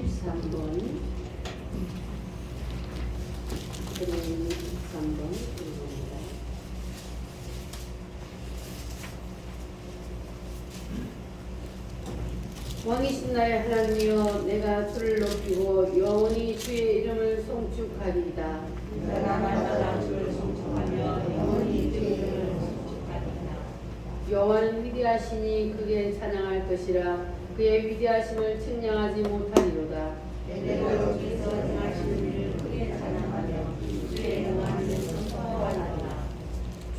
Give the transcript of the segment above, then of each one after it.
23번, 그림 23번 읽어봅니다. 왕이신 나의 하나님이여, 내가 주를 높이고 영원히 주의 이름을 송축하리이다. 내가 날마다 주를 송축하며 영원히 주의 이름을 송축하리이다. 여호와는 위대하시니 그게 찬양할 것이라. 그의 위대하심을 측량하지 못하리로다. 내가 주께서 행하시는 일을 크게 찬양하며 주의 영광을 선포하리이다.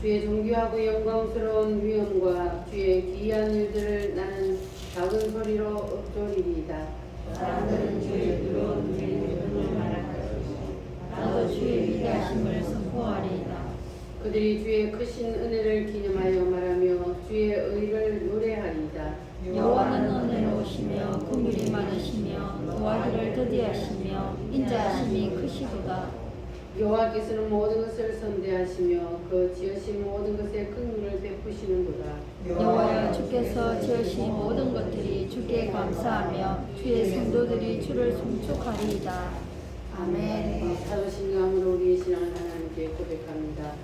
주의 존귀하고 영광스러운 위엄과 주의 기이한 일들을 나는 작은 소리로 읊조리리이다. 사람들은 주의 두려운 일들을 말할 것이고 나도 주의 위대하심을 선포하리이다. 그들이 주의 크신 은혜를 기념하여 말하며 주의 의를 노래하리이다. 여호와는 은혜로우시며 긍휼이 많으시며 도와기를 더디하시며 인자하심이 크시도다. 여호와께서는 모든 것을 선대하시며 그 지으신 모든 것에 긍휼을 베푸시는도다. 여호와여, 주께서 지으신 모든 것들이 주께 감사하며 주의 성도들이 주를 송축하리이다. 아멘. 사도신강으로 우리의 신앙을 하나님께 고백합니다.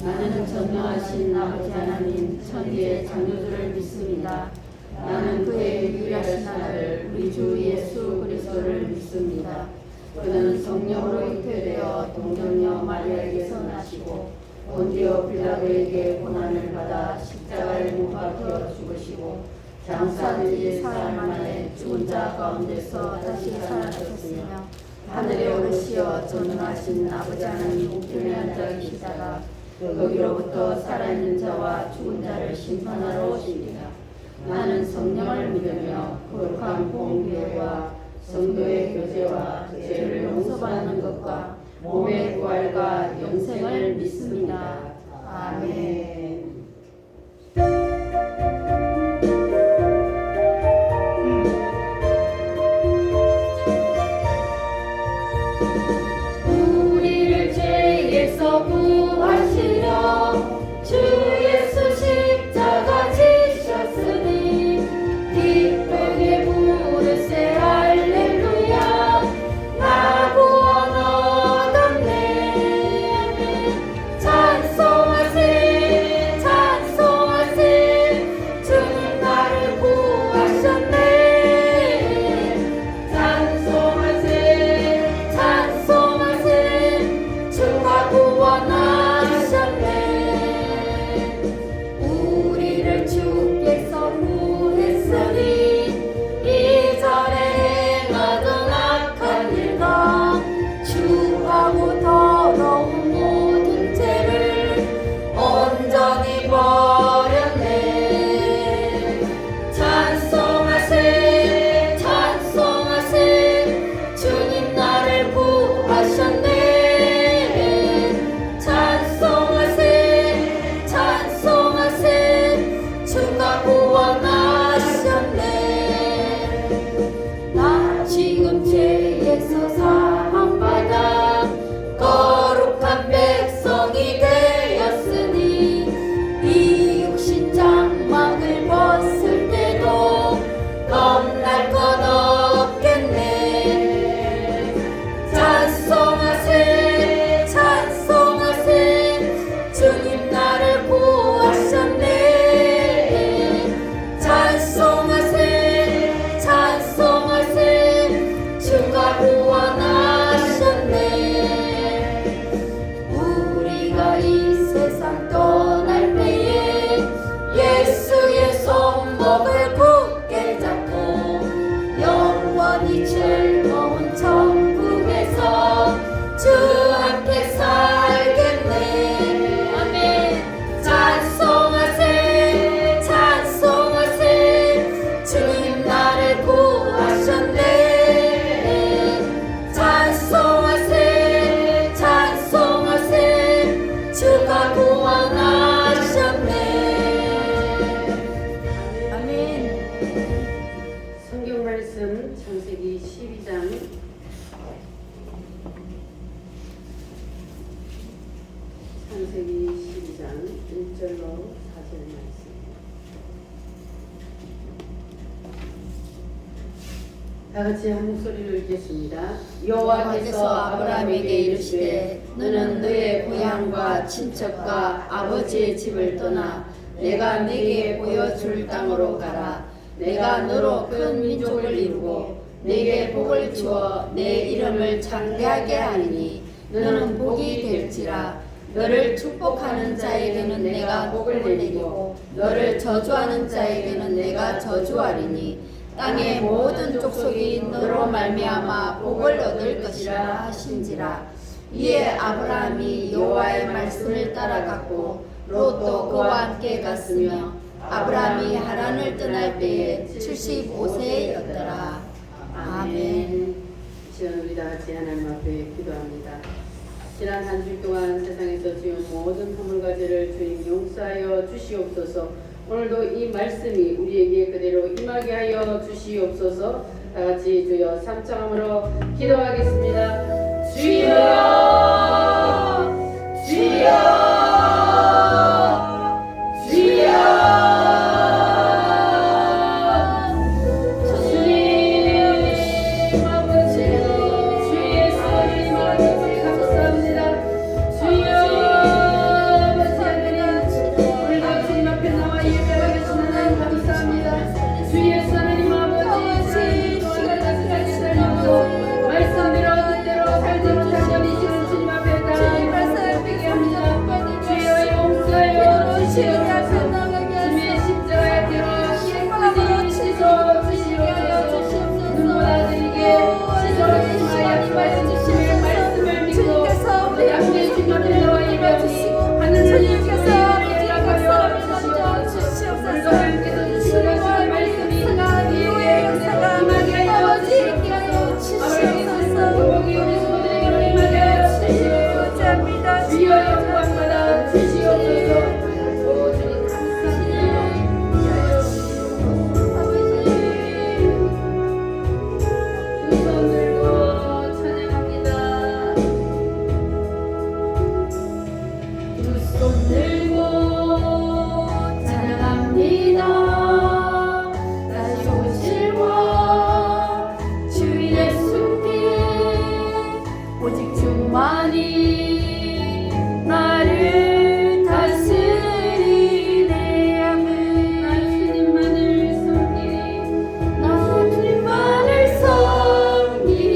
나는 전능하신 아버지 하나님 천지의 창조주를 믿습니다. 나는 그의 유일하신 아들 우리 주 예수 그리스도를 믿습니다. 그는 성령으로 잉태되어 동정녀 마리아에게서 나시고 본디오 빌라도에게 고난을 받아 십자가에 못 박혀 죽으시고 장사된 지 사흘 만에 죽은 자 가운데서 다시 살아나셨으며 하늘에 오르시어 전능하신 아버지 하나님 우편에 앉아 계시다가 거기로부터 살아있는 자와 죽은 자를 심판하러 오십니다. 나는 성령을 믿으며 거룩한 공교회와 성도의 교제와 죄를 용서받는 것과 몸의 부활과 영생을 믿습니다. 아멘. 우리를 죄에서 구하시려 주 예수 십자가 지셨으니 기쁘게 부르세 할렐루야. 나 구원 얻었네. 찬송하세 찬송하세 주님 나를 구하셨네. 찬송하세 찬송하세 주가 구원하셨네. 우리를 주께서 구했으니 이전에 행하던 악한 일과 추하고 더러운 모든 죄를 온전히 버렸네. 찬송하세 찬송하세 주님 나를 구하셨네. 찬송하세 찬송하세 주가 구원하셨네. 나 지금 죄에서 사함받아 거룩한 백성이 되었으니 이 육신 장막을 벗을 때도 겁날 것 없겠네. 찬송하세 찬송하세 주님 나를 구하셨네. 찬송하세 찬송하세 주가 구원하셨네. 우리가 이 세상 떠날 때에 예수의 손목을 굳게 잡고 영원히 즐거운 천국에서 주 함께 살겠네. 아멘. 찬송하세 찬송하세 주님 나를 구하셨네. 찬송하세 찬송하세 주가 구원하셨네. 아멘. 성경 말씀 창세기 12장 1절로 4절 말씀. 다 같이 한 목소리로 읽겠습니다. 여호와께서 아브라함에게 이르시되 너는 너의 고향과 친척과 아버지의 집을 떠나 내가 네게 보여줄 땅으로 가라. 내가 너로 큰 민족을 이루고 네게 복을 주어 내 이름을 창대하게 하리니 너는 복이 될지라. 너를 축복하는 자에게는 내가 복을 내리고 너를 저주하는 자에게는 내가 저주하리니 땅의 모든 족속이 너로 말미암아 복을 얻을 것이라 하신지라. 이에 아브라함이 여호와의 말씀을 따라갔고 롯도 그와 함께 갔으며 아브라함이 하란을 떠날 때에 75세였더라. 아멘. 시간 우리 다 같이 하나님 앞에 기도합니다. 지난 한 주 동안 세상에서 지은 모든 허물과 죄를 주님 용서하여 주시옵소서. 오늘도 이 말씀이 우리에게 그대로 임하게 하여 주시옵소서. 다 같이 주여 삼창함으로 기도하겠습니다. 주여, 주여, 주여. 주님 아버지, 주의 손을 아버지 감사합니다. 주여 아버지 하나님, 오늘도 주님 앞에 나와 예배하게 주신 하나님 감사합니다. 주의 하나님 아버지, 시간을 가득하게 살려고 말씀대로 뜻대로 살지 못한 여리시는 주님 앞에 다 말씀드리게 합니다. 주여 용서하여 주시옵소서. 주님의 십자가의 피로 깨끗이 씻어 주시옵소서. 눈보다 드리게 씻어 주시며 약속하신 주님의 말씀을 믿고 우리 양대 주님 앞에 나와 예배하니 하늘을 주께서 연락하여 주시옵소서. 오늘도 하나님께서 주시는 말씀이 우리에게 임하게 하여 주시옵소서. 아버지 복이 우리 성도들에게 임하게 하여 주시옵소서. 주여 영광 받아 주시옵소서. 오 주님 감사합니다. 두 손 들고 찬양합니다. 두 손 들고 찬양합니다. 다시 오실 와 주 예수님 오직 주만이 나를 다스리네. 나 주님만을 섬기리. 나 주님만을 섬기리.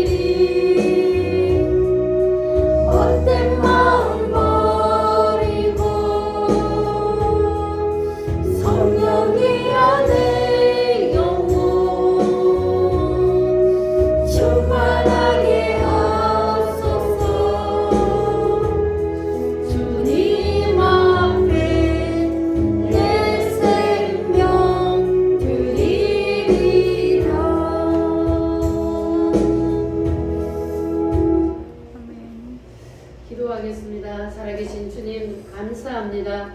헛된 마음 버리고 성령이여 내 영혼 충만하게 하소서. 주님 앞에 내 생명 드리리라. 기도하겠습니다. 살아계신 주님 감사합니다.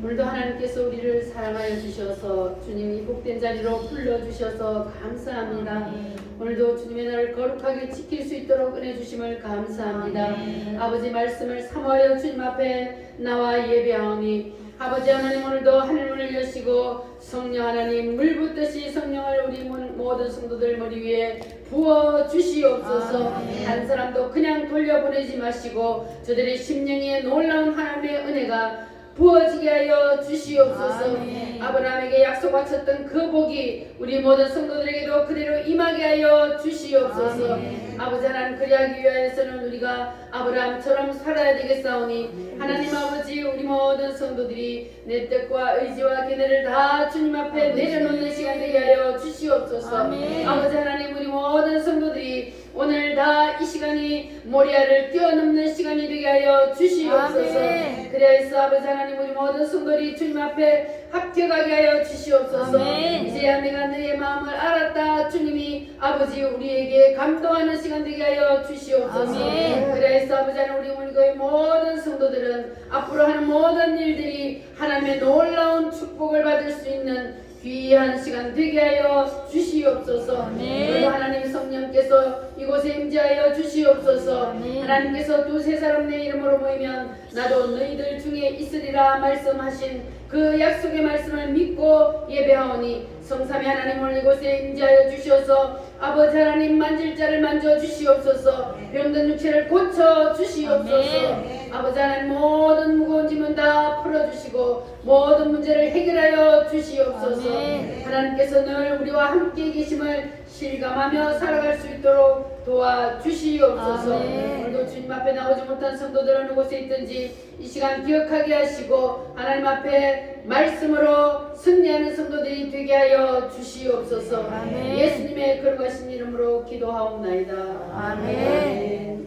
오늘도 하나님께서 우리를 사랑하여 주셔서 주님 이 복된 자리로 불러주셔서 감사합니다. 오늘도 주님의 날을 거룩하게 지킬 수 있도록 은혜 주심을 감사합니다. 아버지 말씀을 사모하여 주님 앞에 나와 예배하오니 아버지 하나님 오늘도 하늘문을 여시고 성령 하나님 물 붓듯이 성령을 우리 모든 성도들 머리 위에 부어 주시옵소서. 한 사람도 그냥 돌려보내지 마시고 저들의 심령에 놀라운 하나님의 은혜가 부어지게 하여 주시옵소서. 아브라함에게 약속 바쳤던 그 복이 우리 모든 성도들에게도 그대로 임하게 하여 주시옵소서. 아버지 하나님 그리하기 위하여서는 우리가 아브라함처럼 살아야 되겠사오니 하나님 아버지 우리 모든 성도들이 내 뜻과 의지와 기대를 다 주님 앞에 내려놓는 시간 되게 하여 주시옵소서. 아버지 하나님 우리 모든 성도들이 오늘 다 이 시간이 모리아를 뛰어넘는 시간이 되게 하여 주시옵소서. 그래서 아버지 하나님 우리 모든 성도들이 주님 앞에 합격하게 하여 주시옵소서. 이제야 내가 너의 마음을 알았다. 주님이 아버지 우리에게 감동하는 시간 되게 하여 주시옵소서. 그래서 아버지 하나님 우리 모든 성도들은 앞으로 하는 모든 일들이 하나님의 놀라운 축복을 받을 수 있는 귀한 시간 되게 하여 주시옵소서. 그리고 하나님 성령께서 이곳에 임재하여 주시옵소서. 하나님께서 두세 사람 내 이름으로 모이면 나도 너희들 중에 있으리라 말씀하신 그 약속의 말씀을 믿고 예배하오니 성삼위 하나님을 이곳에 임재하여 주시어서 아버지 하나님 만질 자를 만져 주시옵소서. 병든 육체를 고쳐 주시옵소서. 아버지 하나님 모든 무거운 짐은 다 풀어주시고 모든 문제를 해결하여 주시옵소서. 하나님께서 늘 우리와 함께 계심을 실감하며 살아갈 수 있도록 도와주시옵소서. 오늘도 주님 앞에 나오지 못한 성도들은 곳에 있든지 이 시간 기억하게 하시고 하나님 앞에 말씀으로 승리하는 성도들이 되게 하여 주시옵소서. 예수님의 거룩하신 이름으로 기도하옵나이다. 아멘.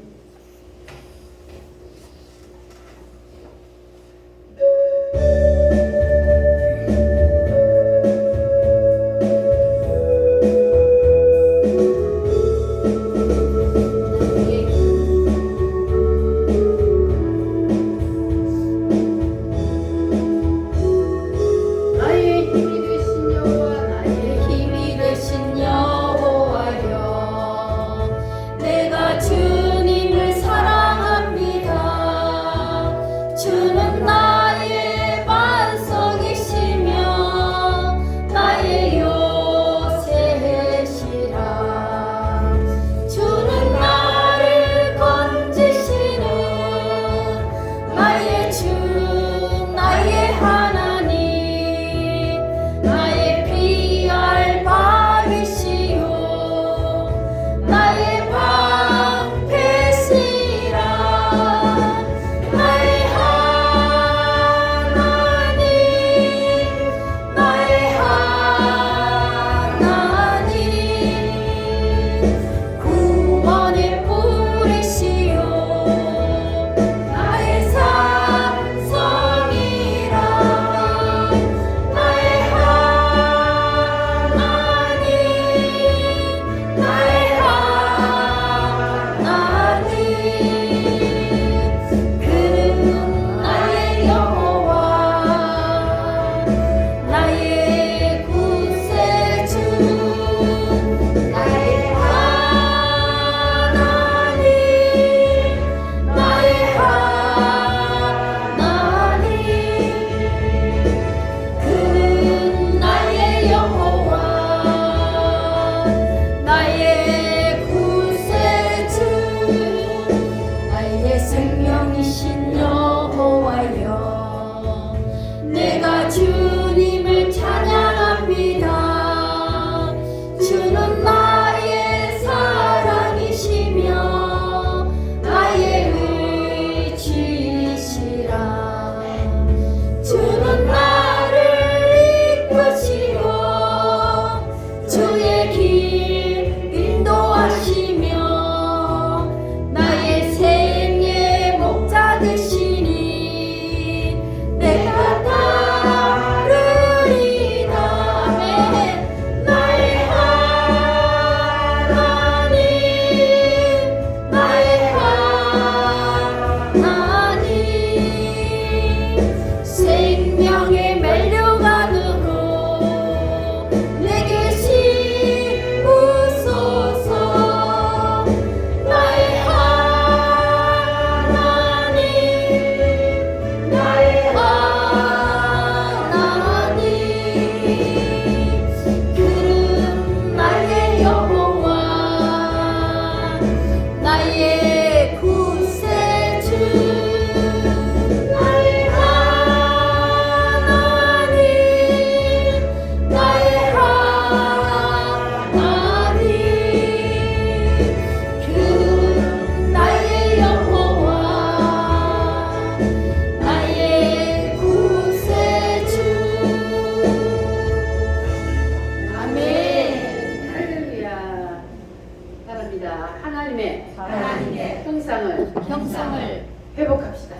형상을 회복합시다.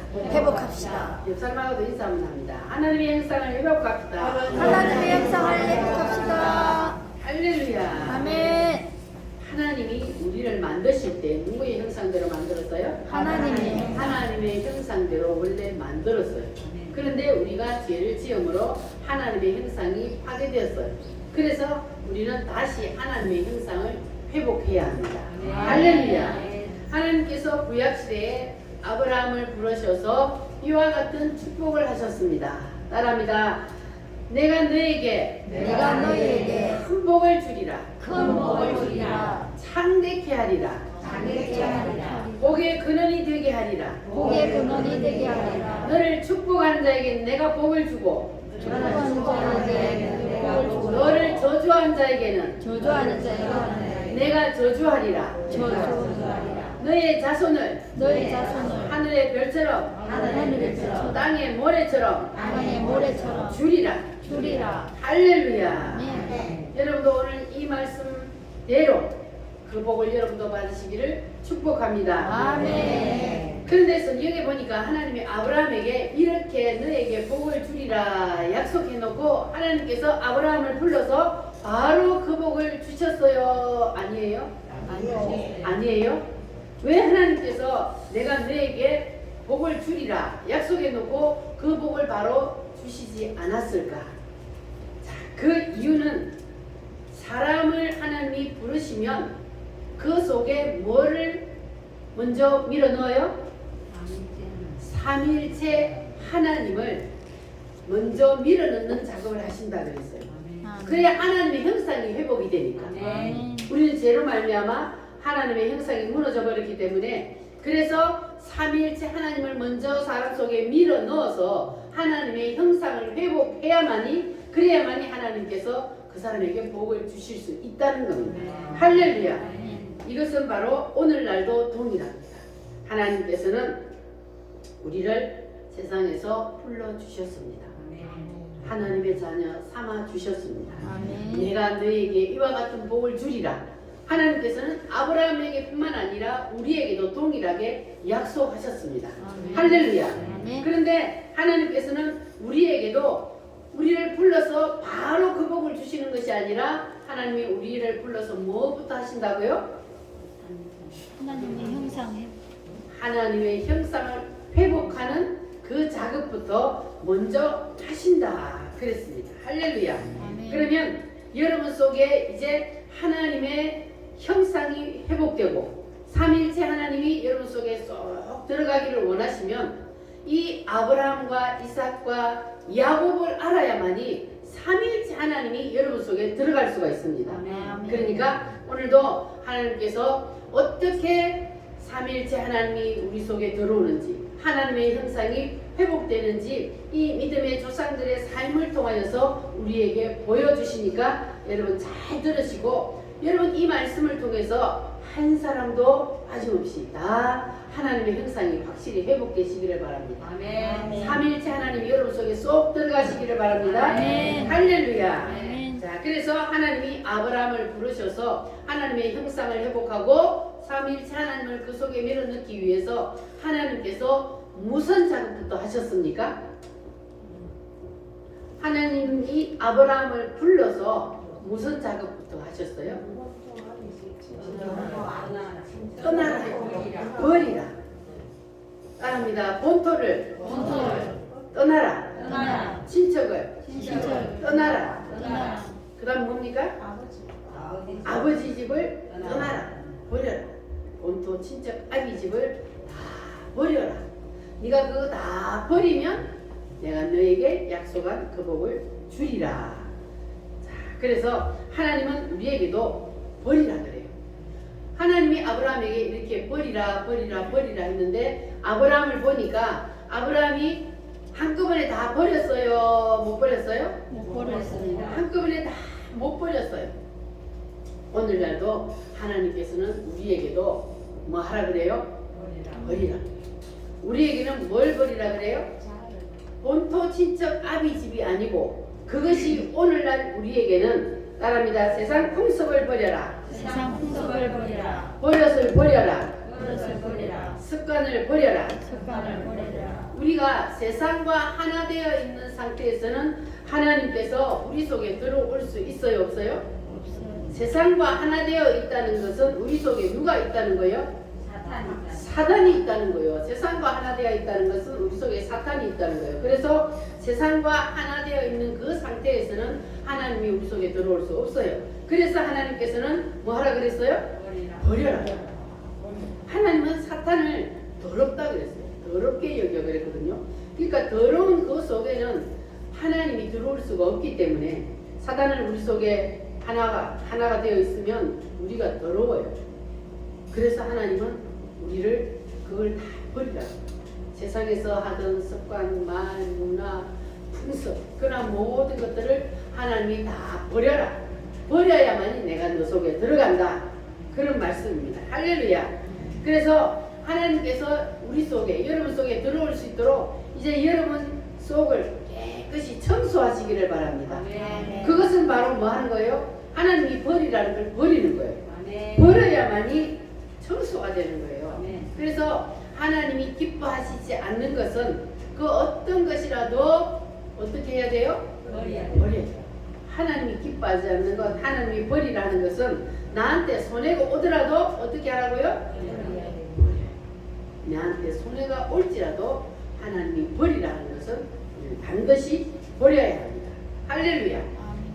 옆 사람하고도 인사 한번 합니다. 하나님의 형상을 회복합시다. 하나님의 형상을 회복합시다. 할렐루야. 아멘. 하나님이 우리를 만드실 때 누구의 형상대로 만들었어요? 하나님의 형상대로 원래 만들었어요. 그런데 우리가 죄를 지음으로 하나님의 형상이 파괴되었어요. 그래서 우리는 다시 하나님의 형상을 회복해야 합니다. 할렐루야. 하나님께서 구약시대에 아브라함을 부르셔서 이와 같은 축복을 하셨습니다. 따라합니다. 내가 너에게 내가 너희에게 큰 복을 주리라. 큰 복을 주리라. 창대케 하리라. 장대케 하리라. 복의 근원이 되게 하리라. 복의 근원이 되게 하리라. 너를 축복하는 자에게 내가 복을 주고 축복하는 자에게 복을 주고 너를 저주하는 자에게는 저주하는 자에게는 내가 저주하리라. 저주하리라. 너의 자손을 너희 자손을 하늘의 별처럼 하늘의 별처럼 땅의 모래처럼 땅의 모래처럼 주리라. 주리라. 할렐루야. 아멘. 여러분도 오늘 이 말씀대로 그 복을 여러분도 받으시기를 축복합니다. 아멘. 그런데 여기 보니까 하나님이 아브라함에게 이렇게 너에게 복을 주리라 약속해 놓고 하나님께서 아브라함을 불러서 바로 그 복을 주셨어요. 아니에요? 아니에요? 왜 하나님께서 내가 너에게 복을 주리라 약속해 놓고 그 복을 바로 주시지 않았을까? 자, 그 이유는 사람을 하나님이 부르시면 그 속에 뭐를 먼저 밀어 넣어요? 삼일체 하나님을 먼저 밀어 넣는 작업을 하신다 그랬어요. 그래야 하나님의 형상이 회복이 되니까. 아멘. 우리는 죄로 말미암아 하나님의 형상이 무너져 버렸기 때문에 그래서 삼일체 하나님을 먼저 사람 속에 밀어 넣어서 하나님의 형상을 회복해야만이 그래야만이 하나님께서 그 사람에게 복을 주실 수 있다는 겁니다. 할렐루야. 이것은 바로 오늘날도 동일합니다. 하나님께서는 우리를 세상에서 불러주셨습니다. 하나님의 자녀 삼아 주셨습니다. 아멘. 내가 너에게 이와 같은 복을 주리라. 하나님께서는 아브라함에게 뿐만 아니라 우리에게도 동일하게 약속하셨습니다. 아멘. 할렐루야. 아멘. 그런데 하나님께서는 우리에게도 우리를 불러서 바로 그 복을 주시는 것이 아니라 하나님이 우리를 불러서 뭐부터 하신다고요? 하나님의 형상에 하나님의 형상을 회복하는 그 작업부터 먼저 하신다 그랬습니다. 할렐루야. 아멘. 그러면 여러분 속에 이제 하나님의 형상이 회복되고 삼일체 하나님이 여러분 속에 쏙 들어가기를 원하시면 이 아브라함과 이삭과 야곱을 알아야만이 삼일체 하나님이 여러분 속에 들어갈 수가 있습니다. 아멘. 그러니까 오늘도 하나님께서 어떻게 삼일체 하나님이 우리 속에 들어오는지 하나님의 형상이 회복되는지 이 믿음의 조상들의 삶을 통하여서 우리에게 보여주시니까 여러분 잘 들으시고 여러분 이 말씀을 통해서 한 사람도 빠짐없이 다 하나님의 형상이 확실히 회복되시기를 바랍니다. 아멘. 삼일체 하나님이 여러분 속에 쏙 들어가시기를 바랍니다. 아멘. 할렐루야. 아멘. 자, 그래서 하나님이 아브라함을 부르셔서 하나님의 형상을 회복하고 삼일체 하나님을 그 속에 밀어넣기 위해서 하나님께서 무슨 작업부터 하셨습니까? 하나님이 아브라함을 불러서 무슨 작업부터 하셨어요? 떠나라. 버리라. 따릅니다. 본토를 떠나라. 떠나라. 친척을 친척을 떠나라. 떠나라. 그 다음 뭡니까? 아버지 집을 떠나라. 버려라. 본토 친척 아비 집을 다 버려라. 네가 그거 다 버리면 내가 너에게 약속한 그 복을 주리라. 자, 그래서 하나님은 우리에게도 버리라 그래요. 하나님이 아브라함에게 이렇게 버리라 했는데 아브라함을 보니까 아브라함이 한꺼번에 다 버렸어요? 못 버렸어요? 못 버렸습니다. 한꺼번에 다 못 버렸어요. 오늘날도 하나님께서는 우리에게도 뭐 하라 그래요? 버리라. 우리에게는 뭘 버리라 그래요? 본토 친척 아비 집이 아니고 그것이 오늘날 우리에게는 따릅니다. 세상 풍습을 버려라. 세상 풍속을 버리라. 버릇을 버려라. 버릇을 버리라. 습관을 버려라. 습관을 버리라. 우리가 세상과 하나 되어 있는 상태에서는 하나님께서 우리 속에 들어올 수 있어요, 없어요? 없어요. 세상과 하나 되어 있다는 것은 우리 속에 누가 있다는 거예요? 사탄이다. 사단이 있다는 거예요. 세상과 하나 되어 있다는 것은 우리 속에 사탄이 있다는 거예요. 그래서 세상과 하나 되어 있는 그 상태에서는 하나님이 우리 속에 들어올 수 없어요. 그래서 하나님께서는 뭐 하라 그랬어요? 버려라. 하나님은 사탄을 더럽다 그랬어요. 더럽게 여겨 그랬거든요. 그러니까 더러운 그 속에는 하나님이 들어올 수가 없기 때문에 사단은 우리 속에 하나가 되어 있으면 우리가 더러워요. 그래서 하나님은 우리를 그걸 다 버리라고. 세상에서 하던 습관, 말, 문화, 풍습 그런 모든 것들을 하나님이 다 버려라. 버려야만이 내가 너 속에 들어간다. 그런 말씀입니다. 할렐루야. 그래서 하나님께서 우리 속에 여러분 속에 들어올 수 있도록 이제 여러분 속을 깨끗이 청소하시기를 바랍니다. 아멘. 그것은 바로 뭐 하는 거예요? 하나님이 버리라는 걸 버리는 거예요. 아멘. 버려야만이 청소가 되는 거예요. 아멘. 그래서 하나님이 기뻐하시지 않는 것은 그 어떤 것이라도 어떻게 해야 돼요? 버려야 돼. 버려야 돼요. 하나님이 기뻐하지 않는 것, 하나님이 버리라는 것은 나한테 손해가 오더라도 어떻게 하라고요? 버려야 돼. 나한테 손해가 올지라도 하나님이 버리라는 것은 반드시 버려야 합니다. 할렐루야.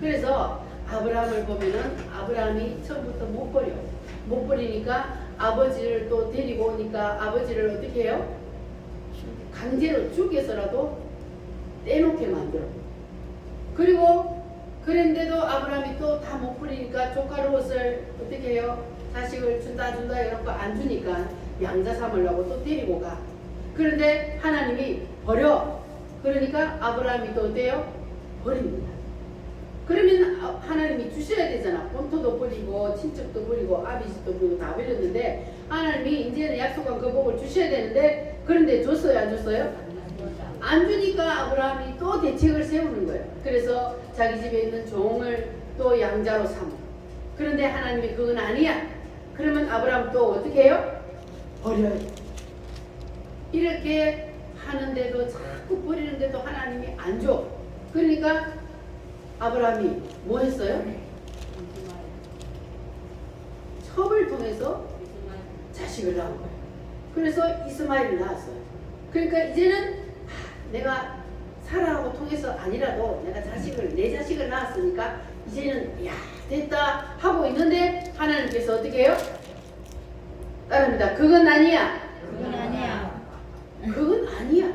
그래서 아브라함을 보면은 아브라함이 처음부터 못 버리니까 아버지를 또 데리고 오니까 아버지를 어떻게 해요? 강제로 죽여서라도 떼놓게 만들어. 그리고 그런데도 아브라함이 또 다 못 버리니까 조카 롯을 어떻게 해요? 자식을 준다 이러고 안 주니까 양자 삼으려고 또 데리고 가. 그런데 하나님이 버려. 그러니까 아브라함이 또 어때요? 버립니다. 그러면 하나님이 주셔야 되잖아. 본토도 버리고 친척도 버리고 아비집도 버리고 다 버렸는데 하나님이 이제는 약속한 그 복을 주셔야 되는데 그런데 줬어요? 안 줬어요? 안 주니까 아브라함이 또 대책을 세우는 거예요. 그래서 자기 집에 있는 종을 또 양자로 삼고. 그런데 하나님이 그건 아니야. 그러면 아브라함 또 어떻게 해요? 버려요. 이렇게 하는데도 자꾸 버리는데도 하나님이 안 줘. 그러니까 아브라함이 뭐 했어요? 첩을 통해서 자식을 낳은 거예요. 그래서 이스마엘을 낳았어요. 그러니까 이제는 내가 사라하고 통해서 아니라도 내가 내 자식을 낳았으니까 이제는 야 됐다 하고 있는데 하나님께서 어떻게 해요? 따릅니다. 그건 아니야. 그건 아니야. 그건 아니야.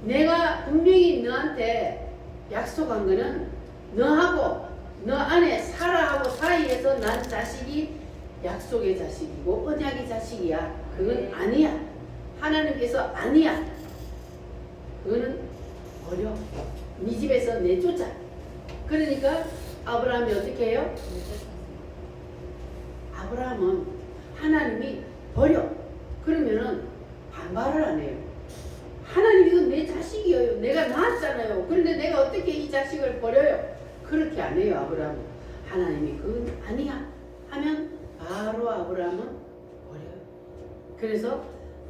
내가 분명히 너한테 약속한 거는 너하고 너 안에 사라하고 사이에서 난 자식이 약속의 자식이고 언약의 자식이야. 그건 아니야. 하나님께서 아니야. 그거는 버려. 네 집에서 내쫓아. 그러니까 아브라함이 어떻게 해요? 아브라함은 하나님이 버려. 그러면은 반발을 안 해요. 하나님 이건 내 자식이에요. 내가 낳았잖아요. 그런데 내가 어떻게 이 자식을 버려요? 그렇게 안 해요. 아브라함은. 하나님이 그건 아니야 하면 바로 아브라함은 버려요. 그래서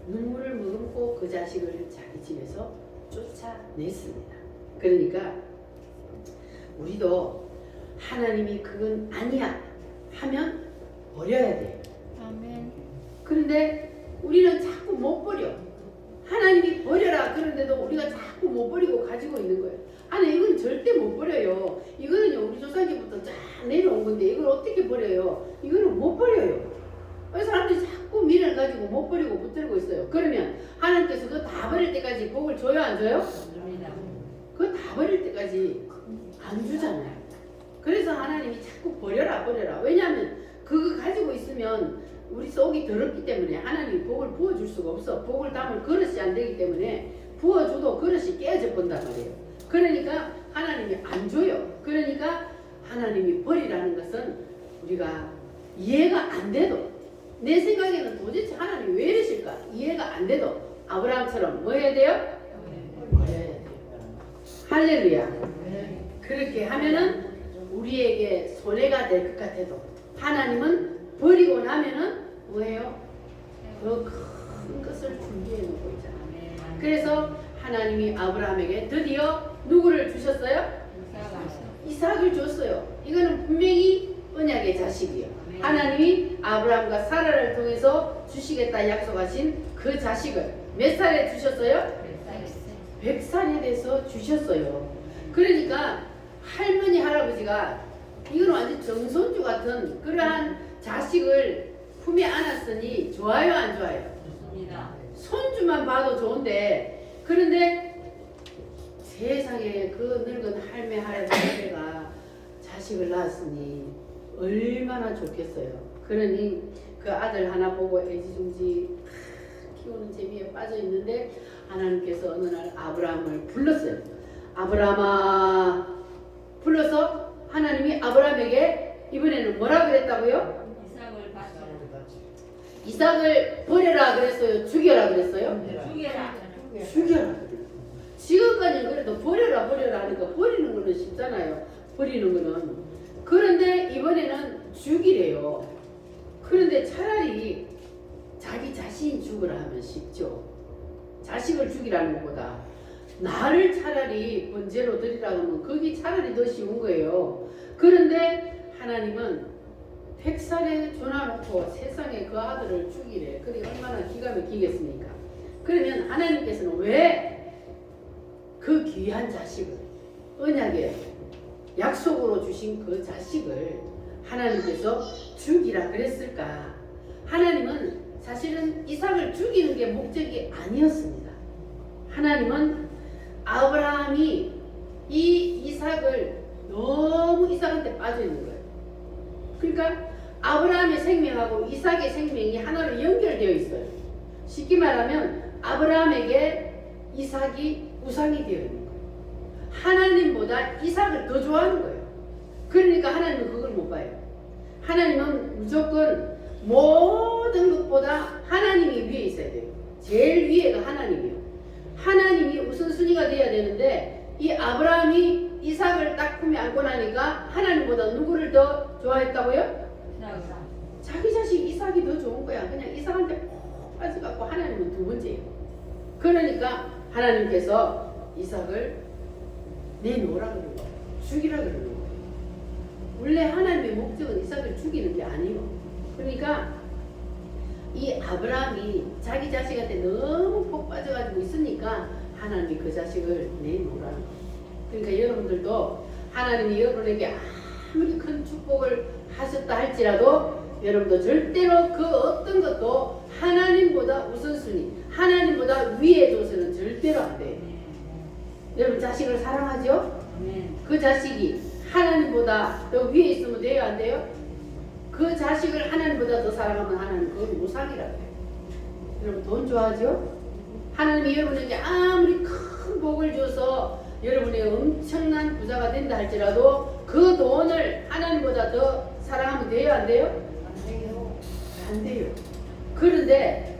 눈물을 머금고 그 자식을 자기 집에서 쫓아냈습니다. 그러니까 우리도 하나님이 그건 아니야 하면 버려야 돼요. 아멘. 그런데 우리는 자꾸 못 버려. 하나님이 버려라 그런데도 우리가 자꾸 못 버리고 가지고 있는 거예요. 아니 이건 절대 못 버려요. 이거는요 우리 조상기부터 쫙 내려온 건데 이걸 어떻게 버려요? 이거는 못 버려요. 사람들이 자꾸 미련을 가지고 못 버리고 붙들고 있어요. 그러면 하나님께서 그거 다 버릴 때까지 복을 줘요 안 줘요? 그거 다 버릴 때까지 안 주잖아요. 그래서 하나님이 자꾸 버려라. 왜냐하면 그거 가지고 있으면 우리 속이 더럽기 때문에 하나님이 복을 부어줄 수가 없어. 복을 담을 그릇이 안 되기 때문에 부어줘도 그릇이 깨져 본단 말이에요. 그러니까 하나님이 안 줘요. 그러니까 하나님이 버리라는 것은 우리가 이해가 안 돼도 내 생각에는 도대체 하나님이 왜 이러실까? 이해가 안 돼도 아브라함처럼 뭐 해야 돼요? 버려야 돼요. 할렐루야. 그렇게 하면은 우리에게 손해가 될 것 같아도 하나님은 버리고 나면은 뭐예요? 더 큰 것을 준비해 놓고 있잖아요. 그래서 하나님이 아브라함에게 드디어 누구를 주셨어요? 이삭을 줬어요. 이거는 분명히 언약의 자식이에요. 하나님이 아브라함과 사라를 통해서 주시겠다 약속하신 그 자식을 몇 살에 주셨어요? 100살에 돼서 주셨어요. 그러니까 할머니 할아버지가 이건 완전 정손주 같은 그러한 자식을 품에 안았으니 좋아요 안 좋아요? 좋습니다. 손주만 봐도 좋은데 그런데 세상에 그 늙은 할매 할아버지가 자식을 낳았으니 얼마나 좋겠어요. 그러니 그 아들 하나 보고 애지중지 키우는 재미에 빠져 있는데 하나님께서 어느 날 아브라함을 불렀어요. 아브라함아 불러서 하나님이 아브라함에게 이번에는 뭐라 그랬다고요? 이삭을 바쳐 이삭을 버려라 그랬어요? 죽여라 그랬어요? 죽여라. 죽여라. 지금까지는 그래도 버려라 하니까 버리는 거는 쉽잖아요. 버리는 거는. 그런데 이번에는 죽이래요. 그런데 차라리 자기 자신 죽으라 하면 쉽죠. 자식을 죽이라는 것보다 나를 차라리 번제로 드리라 하면 그게 차라리 더 쉬운 거예요. 그런데 하나님은 백살에 줘놔놓고 세상에 그 아들을 죽이래. 그게 얼마나 기가 막히겠습니까? 그러면 하나님께서는 왜 그 귀한 자식을 언약에 약속으로 주신 그 자식을 하나님께서 죽이라 그랬을까? 하나님은 사실은 이삭을 죽이는 게 목적이 아니었습니다. 하나님은 아브라함이 이 이삭을 너무 이삭한테 빠져 있는 거예요. 그러니까 아브라함의 생명하고 이삭의 생명이 하나로 연결되어 있어요. 쉽게 말하면 아브라함에게 이삭이 우상이 되어 있는 거예요. 하나님보다 이삭을 더 좋아하는 거예요. 그러니까 하나님은 그걸 못 봐요. 하나님은 무조건 모든 것보다 하나님이 위에 있어야 돼요. 제일 위에가 하나님이요. 하나님이 우선순위가 돼야 되는데 이 아브라함이 이삭을 딱 품에 안고 나니까 하나님보다 누구를 더 좋아했다고요? 자기 자식 이삭이 더 좋은 거야. 그냥 이삭한테 푹 빠져갖고 하나님은 두 번째예요. 그러니까 하나님께서 이삭을 내놓으라 그러는 거예요. 죽이라 그러는 거예요. 원래 하나님의 목적은 이삭을 죽이는 게 아니에요. 그러니까 이 아브라함이 자기 자식한테 너무 폭 빠져가지고 있으니까 하나님이 그 자식을 내놓으라는 거예요. 그러니까 여러분들도 하나님이 여러분에게 아무리 큰 축복을 하셨다 할지라도 여러분도 절대로 그 어떤 것도 하나님보다 우선순위, 하나님보다 위에 둬서는 절대로 안 돼요. 여러분 자식을 사랑하죠? 그 자식이 하나님보다 더 위에 있으면 돼요? 안 돼요? 그 자식을 하나님보다 더 사랑하면 하나님 그건 우상이라고 해요. 여러분 돈 좋아하죠? 하나님이 여러분에게 아무리 큰 복을 줘서 여러분의 엄청난 부자가 된다 할지라도 그 돈을 하나님보다 더 사랑하면 돼요? 안 돼요? 안 돼요. 그런데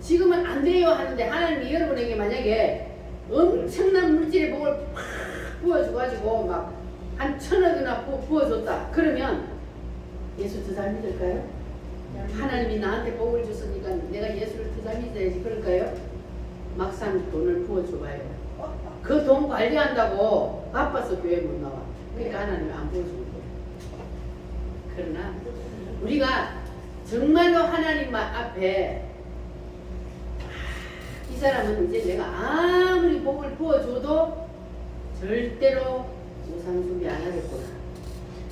지금은 안 돼요 하는데 하나님이 여러분에게 만약에 엄청난 물질의 복을 팍 부어줘가지고 막 한 1000억이나 부어줬다. 그러면 예수 더 잘 믿을까요? 하나님이 나한테 복을 줬으니까 내가 예수를 더 잘 믿어야지 그럴까요? 막상 돈을 부어줘봐요. 그 돈 관리한다고 바빠서 교회 못 나와. 그러니까 하나님이 안 부어주는 거예요. 그러나 우리가 정말로 하나님 앞에 이 사람은 이제 내가 아무리 복을 부어줘도 절대로 우상숭배 안 하겠구나.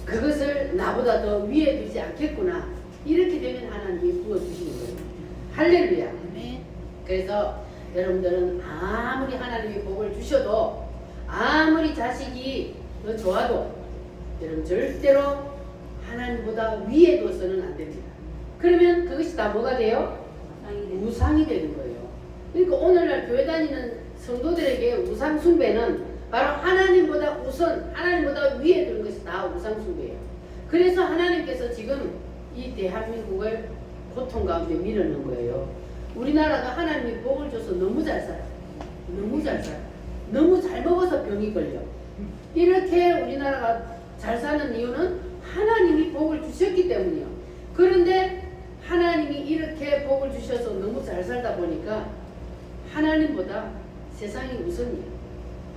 그것을 나보다 더 위에 두지 않겠구나. 이렇게 되면 하나님이 부어주시는 거예요. 할렐루야. 그래서 여러분들은 아무리 하나님이 복을 주셔도 아무리 자식이 더 좋아도 여러분 절대로 하나님보다 위에 둬서는 안 됩니다. 그러면 그것이 다 뭐가 돼요? 우상이 되는 거예요. 그러니까 오늘날 교회 다니는 성도들에게 우상 숭배는 바로 하나님보다 우선, 하나님보다 위에 두는 것이 다 우상 숭배예요. 그래서 하나님께서 지금 이 대한민국을 고통 가운데 밀어넣은 거예요. 우리나라가 하나님이 복을 줘서 너무 잘 살아요. 너무 잘 살아요. 너무 잘 먹어서 병이 걸려. 이렇게 우리나라가 잘 사는 이유는 하나님이 복을 주셨기 때문이에요. 그런데 하나님이 이렇게 복을 주셔서 너무 잘 살다 보니까 하나님보다 세상이 우선이에요.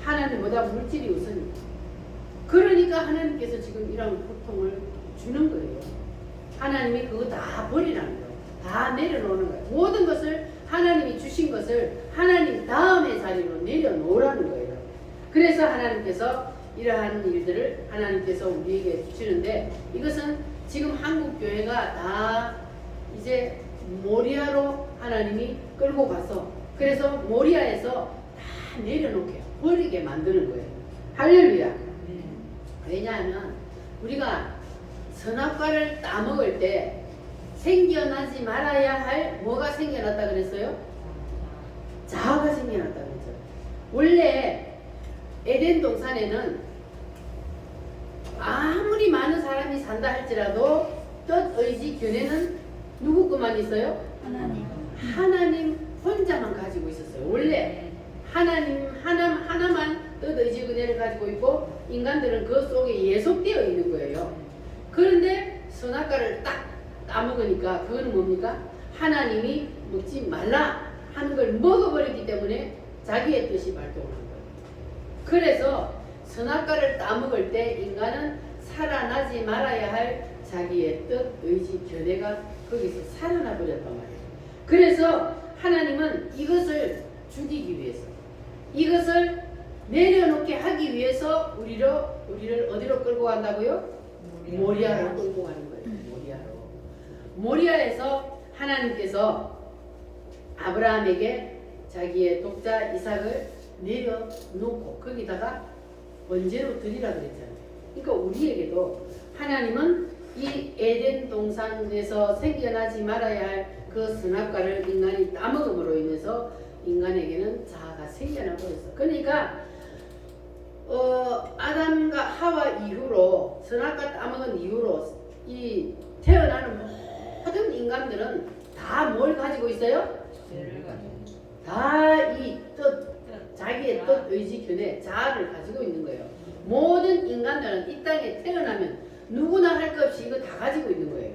하나님보다 물질이 우선이에요. 그러니까 하나님께서 지금 이런 고통을 주는 거예요. 하나님이 그거 다 버리라는 거예요. 다 내려놓는 거예요. 모든 것을 하나님이 주신 것을 하나님 다음의 자리로 내려놓으라는 거예요. 그래서 하나님께서 이러한 일들을 하나님께서 우리에게 주시는데 이것은 지금 한국 교회가 다 이제 모리아로 하나님이 끌고 가서 그래서 모리아에서 다 내려놓게요. 버리게 만드는 거예요. 할렐루야. 왜냐하면 우리가 선악과를 따먹을 때 생겨나지 말아야 할 뭐가 생겨났다 그랬어요? 자아가 생겨났다 그랬죠. 원래 에덴 동산에는 아무리 많은 사람이 산다 할지라도 뜻, 의지, 견해는 누구 것만 있어요? 하나님. 하나님 혼자만 가지고 있었어요. 원래 하나님 하나만 뜻, 의지, 견해를 가지고 있고 인간들은 그 속에 예속되어 있는 거예요. 그런데 선악과를 딱 따먹으니까 그건 뭡니까? 하나님이 먹지 말라 하는 걸 먹어버렸기 때문에 자기의 뜻이 발동한 거예요. 그래서 선악과를 따먹을 때 인간은 살아나지 말아야 할 자기의 뜻, 의지, 견해가 거기서 살아나 버렸단 말이에요. 그래서 하나님은 이것을 죽이기 위해서, 이것을 내려놓게 하기 위해서 우리를 어디로 끌고 간다고요? 모리아로 끌고 가는 거예요. 모리아로. 모리아에서 하나님께서 아브라함에게 자기의 독자 이삭을 내려놓고 거기다가 번제로 드리라 그랬잖아요. 그러니까 우리에게도 하나님은 이 에덴 동산에서 생겨나지 말아야 할 그 선악과를 인간이 따먹음으로 인해서 인간에게는 자아가 생겨나 버렸어. 그러니까 아담과 하와 이후로 선악과 따먹은 이후로 이 태어나는 모든 인간들은 다 뭘 가지고 있어요? 다 이 뜻, 자기의 뜻, 의지, 견해, 자아를 가지고 있는 거예요. 모든 인간들은 이 땅에 태어나면 누구나 할 것 없이 이거 다 가지고 있는 거예요.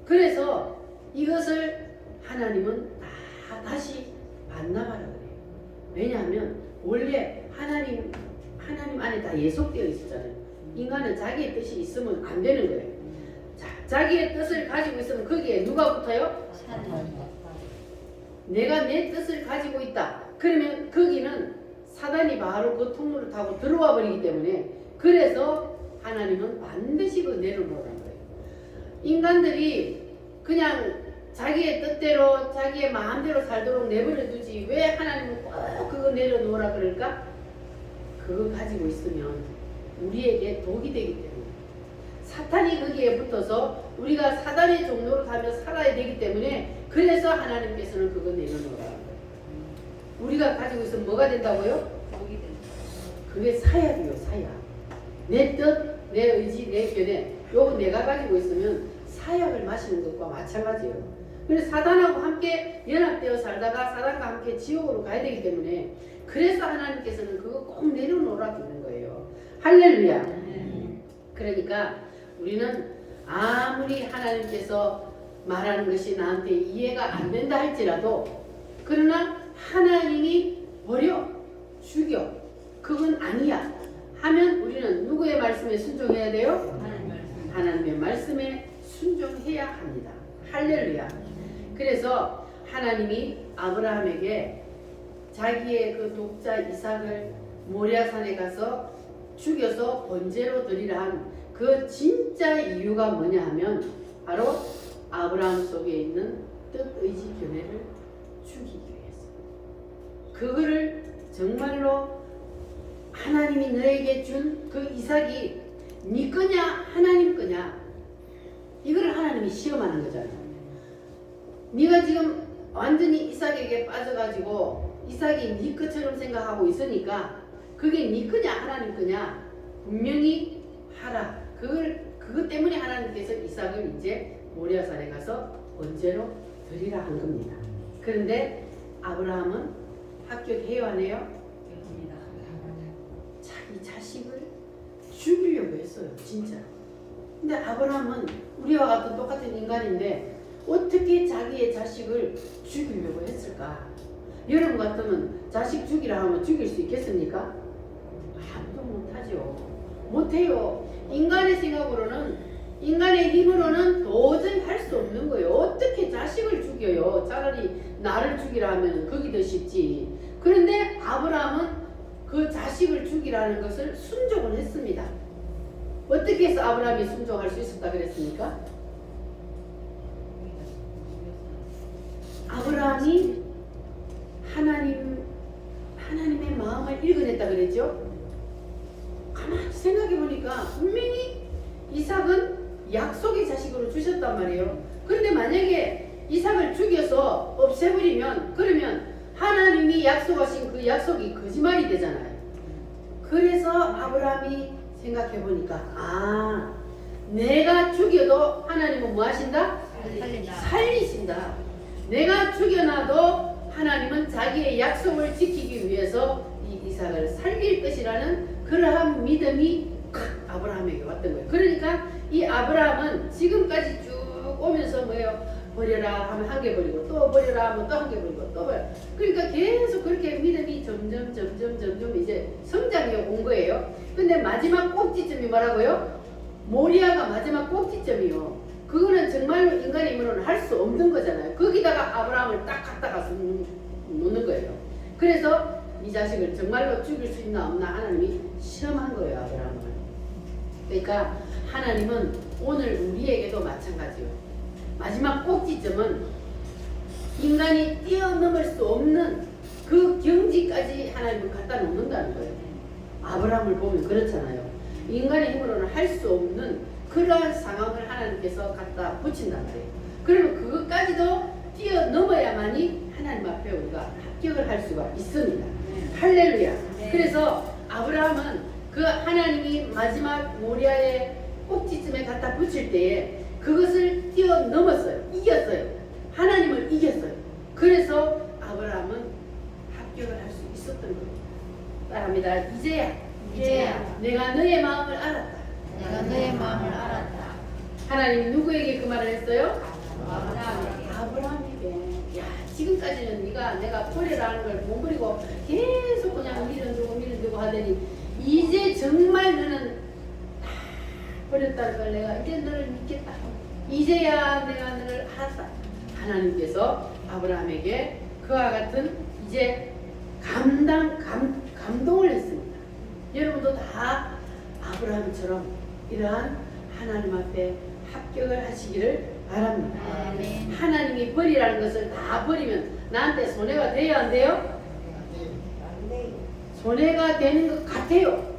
그래서 이것을 하나님은 다 다시 만나봐라 그래요. 왜냐하면 원래 하나님 안에 다 예속되어 있었잖아요. 인간은 자기의 뜻이 있으면 안 되는 거예요. 자, 자기의 뜻을 가지고 있으면 거기에 누가 붙어요? 내가 내 뜻을 가지고 있다. 그러면 거기는 사단이 바로 그 통로를 타고 들어와 버리기 때문에 그래서 하나님은 반드시 그 내려놓으라는 거예요. 인간들이 그냥 자기의 뜻대로 자기의 마음대로 살도록 내버려 두지 왜 하나님은 꼭 그거 내려놓으라 그럴까? 그거 가지고 있으면 우리에게 독이 되기 때문에 사탄이 거기에 붙어서 우리가 사단의 종로를 타며 살아야 되기 때문에 그래서 하나님께서는 그거 내려놓으라는 거예요. 우리가 가지고 있으면 뭐가 된다고요? 그게 사약이요, 사약. 내 뜻, 내 의지, 내 견해 요거 내가 가지고 있으면 사약을 마시는 것과 마찬가지예요. 그래서 사단하고 함께 연합되어 살다가 사단과 함께 지옥으로 가야 되기 때문에 그래서 하나님께서는 그거 꼭 내려놓으라 주는 거예요. 할렐루야. 그러니까 우리는 아무리 하나님께서 말하는 것이 나한테 이해가 안 된다 할지라도 그러나 하나님이 버려, 죽여, 그건 아니야 하면 우리는 누구의 말씀에 순종해야 돼요? 하나님의 말씀에 순종해야 합니다. 할렐루야. 그래서 하나님이 아브라함에게 자기의 그 독자 이삭을 모리아산에 가서 죽여서 번제로 드리라 한 그 진짜 이유가 뭐냐 하면 바로 아브라함 속에 있는 뜻, 의지, 견해를 죽이기 위해서. 그거를 정말로 하나님이 너에게 준 그 이삭이 네 거냐 하나님 거냐 이거를 하나님이 시험하는 거잖아요. 네가 지금 완전히 이삭에게 빠져가지고 이삭이 네 것처럼 생각하고 있으니까 그게 네 거냐 하나님 거냐 분명히 하라. 그것 때문에 하나님께서 이삭을 이제 모리아산에 가서 번제로 드리라 한 겁니다. 그런데 아브라함은 합격해요 안 해요? 자기 자식을 죽이려고 했어요. 진짜. 근데 아브라함은 우리와 같은 똑같은 인간인데 어떻게 자기의 자식을 죽이려고 했을까? 여러분 같으면 자식 죽이라 하면 죽일 수 있겠습니까? 아무도 못하죠. 못해요. 인간의 생각으로는 인간의 힘으로는 도저히 할 수 없는 거예요. 어떻게 자식을 죽여요? 차라리 나를 죽이라 하면 거기 더 쉽지. 그런데 아브라함은 그 자식을 죽이라는 것을 순종을 했습니다. 어떻게 해서 아브라함이 순종할 수 있었다 그랬습니까? 아브라함이 하나님의 마음을 읽어냈다 그랬어요. 그랬죠? 가만히 생각해 보니까 분명히 이삭은 약속의 자식으로 주셨단 말이에요. 그런데 만약에 이삭을 죽여서 없애버리면 그러면 하나님이 약속하신 그 약속이 거짓말이 되잖아요. 그래서 아브라함이 생각해 보니까 내가 죽여도 하나님은 뭐 하신다? 살린다. 살리신다. 내가 죽여놔도 하나님은 자기의 약속을 지키기 위해서 이 이삭을 살릴 것이라는 그러한 믿음이 아브라함에게 왔던 거예요. 그러니까 이 아브라함은 지금까지 쭉 오면서 뭐예요? 버려라 하면 한 개 버리고 또 버려라 하면 또 한 개 버리고 또 버려. 그러니까 계속 그렇게 믿음이 점점 이제 성장해 온 거예요. 근데 마지막 꼭지점이 뭐라고요? 모리아가 마지막 꼭지점이요. 그거는 정말로 인간의 힘으로는 할 수 없는 거잖아요. 거기다가 아브라함을 딱 갖다가 놓는 거예요. 그래서 이 자식을 정말로 죽일 수 있나 없나 하나님이 시험한 거예요, 아브라함을. 그러니까 하나님은 오늘 우리에게도 마찬가지예요. 마지막 꼭지점은 인간이 뛰어넘을 수 없는 그 경지까지 하나님을 갖다 놓는다는 거예요. 아브라함을 보면 그렇잖아요. 인간의 힘으로는 할 수 없는 그러한 상황을 하나님께서 갖다 붙인단 말이에요. 그러면 그것까지도 뛰어넘어야만이 하나님 앞에 우리가 합격을 할 수가 있습니다. 할렐루야. 그래서 아브라함은 그 하나님이 마지막 모리아의 꼭지점에 갖다 붙일 때에 그것을 뛰어넘었어요. 이겼어요. 하나님을 이겼어요. 그래서 아브라함은 합격을 할 수 있었던 거예요. 따라합니다. 이제야 내가 너의 마음을 알았다. 내가 너의 마음을 알았다. 하나님이 누구에게 그 말을 했어요? 아브라함에게. 야, 지금까지는 내가 버리라 하는 걸 못 버리고 계속 그냥 밀어두고 하더니 이제 정말 너는 다 버렸다는 걸 내가 이제 너를 믿겠다. 이제야 내가 너를 알았다. 하나님께서 아브라함에게 그와 같은 이제 감동을 했습니다. 여러분도 다 아브라함처럼 이러한 하나님 앞에 합격을 하시기를 바랍니다. 아멘. 하나님이 버리라는 것을 다 버리면 나한테 손해가 돼야 안 돼요? 손해가 되는 것 같아요.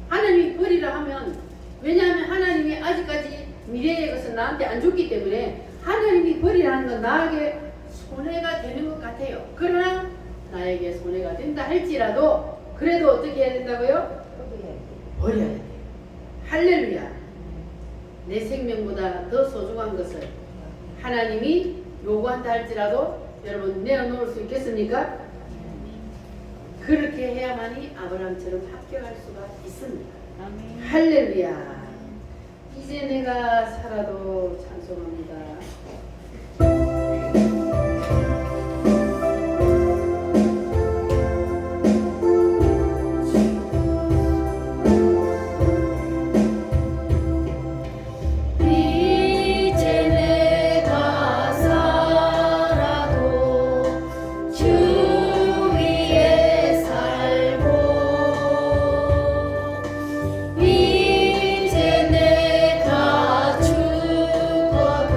하나님이 버리라 하면, 왜냐하면 하나님이 아직까지 미래의 것은 나한테 안 줬기 때문에 하나님이 버리라는 건 나에게 손해가 되는 것 같아요. 그러나 나에게 손해가 된다 할지라도 그래도 어떻게 해야 된다고요? 버려야 돼요. 할렐루야. 내 생명보다 더 소중한 것을 하나님이 요구한다 할지라도 여러분 내어놓을 수 있겠습니까? 그렇게 해야만이 아브라함처럼 합격할 수가 있습니다. 아멘. 할렐루야. 이제 내가 살아도 찬송합니다. 이제 내가 죽어도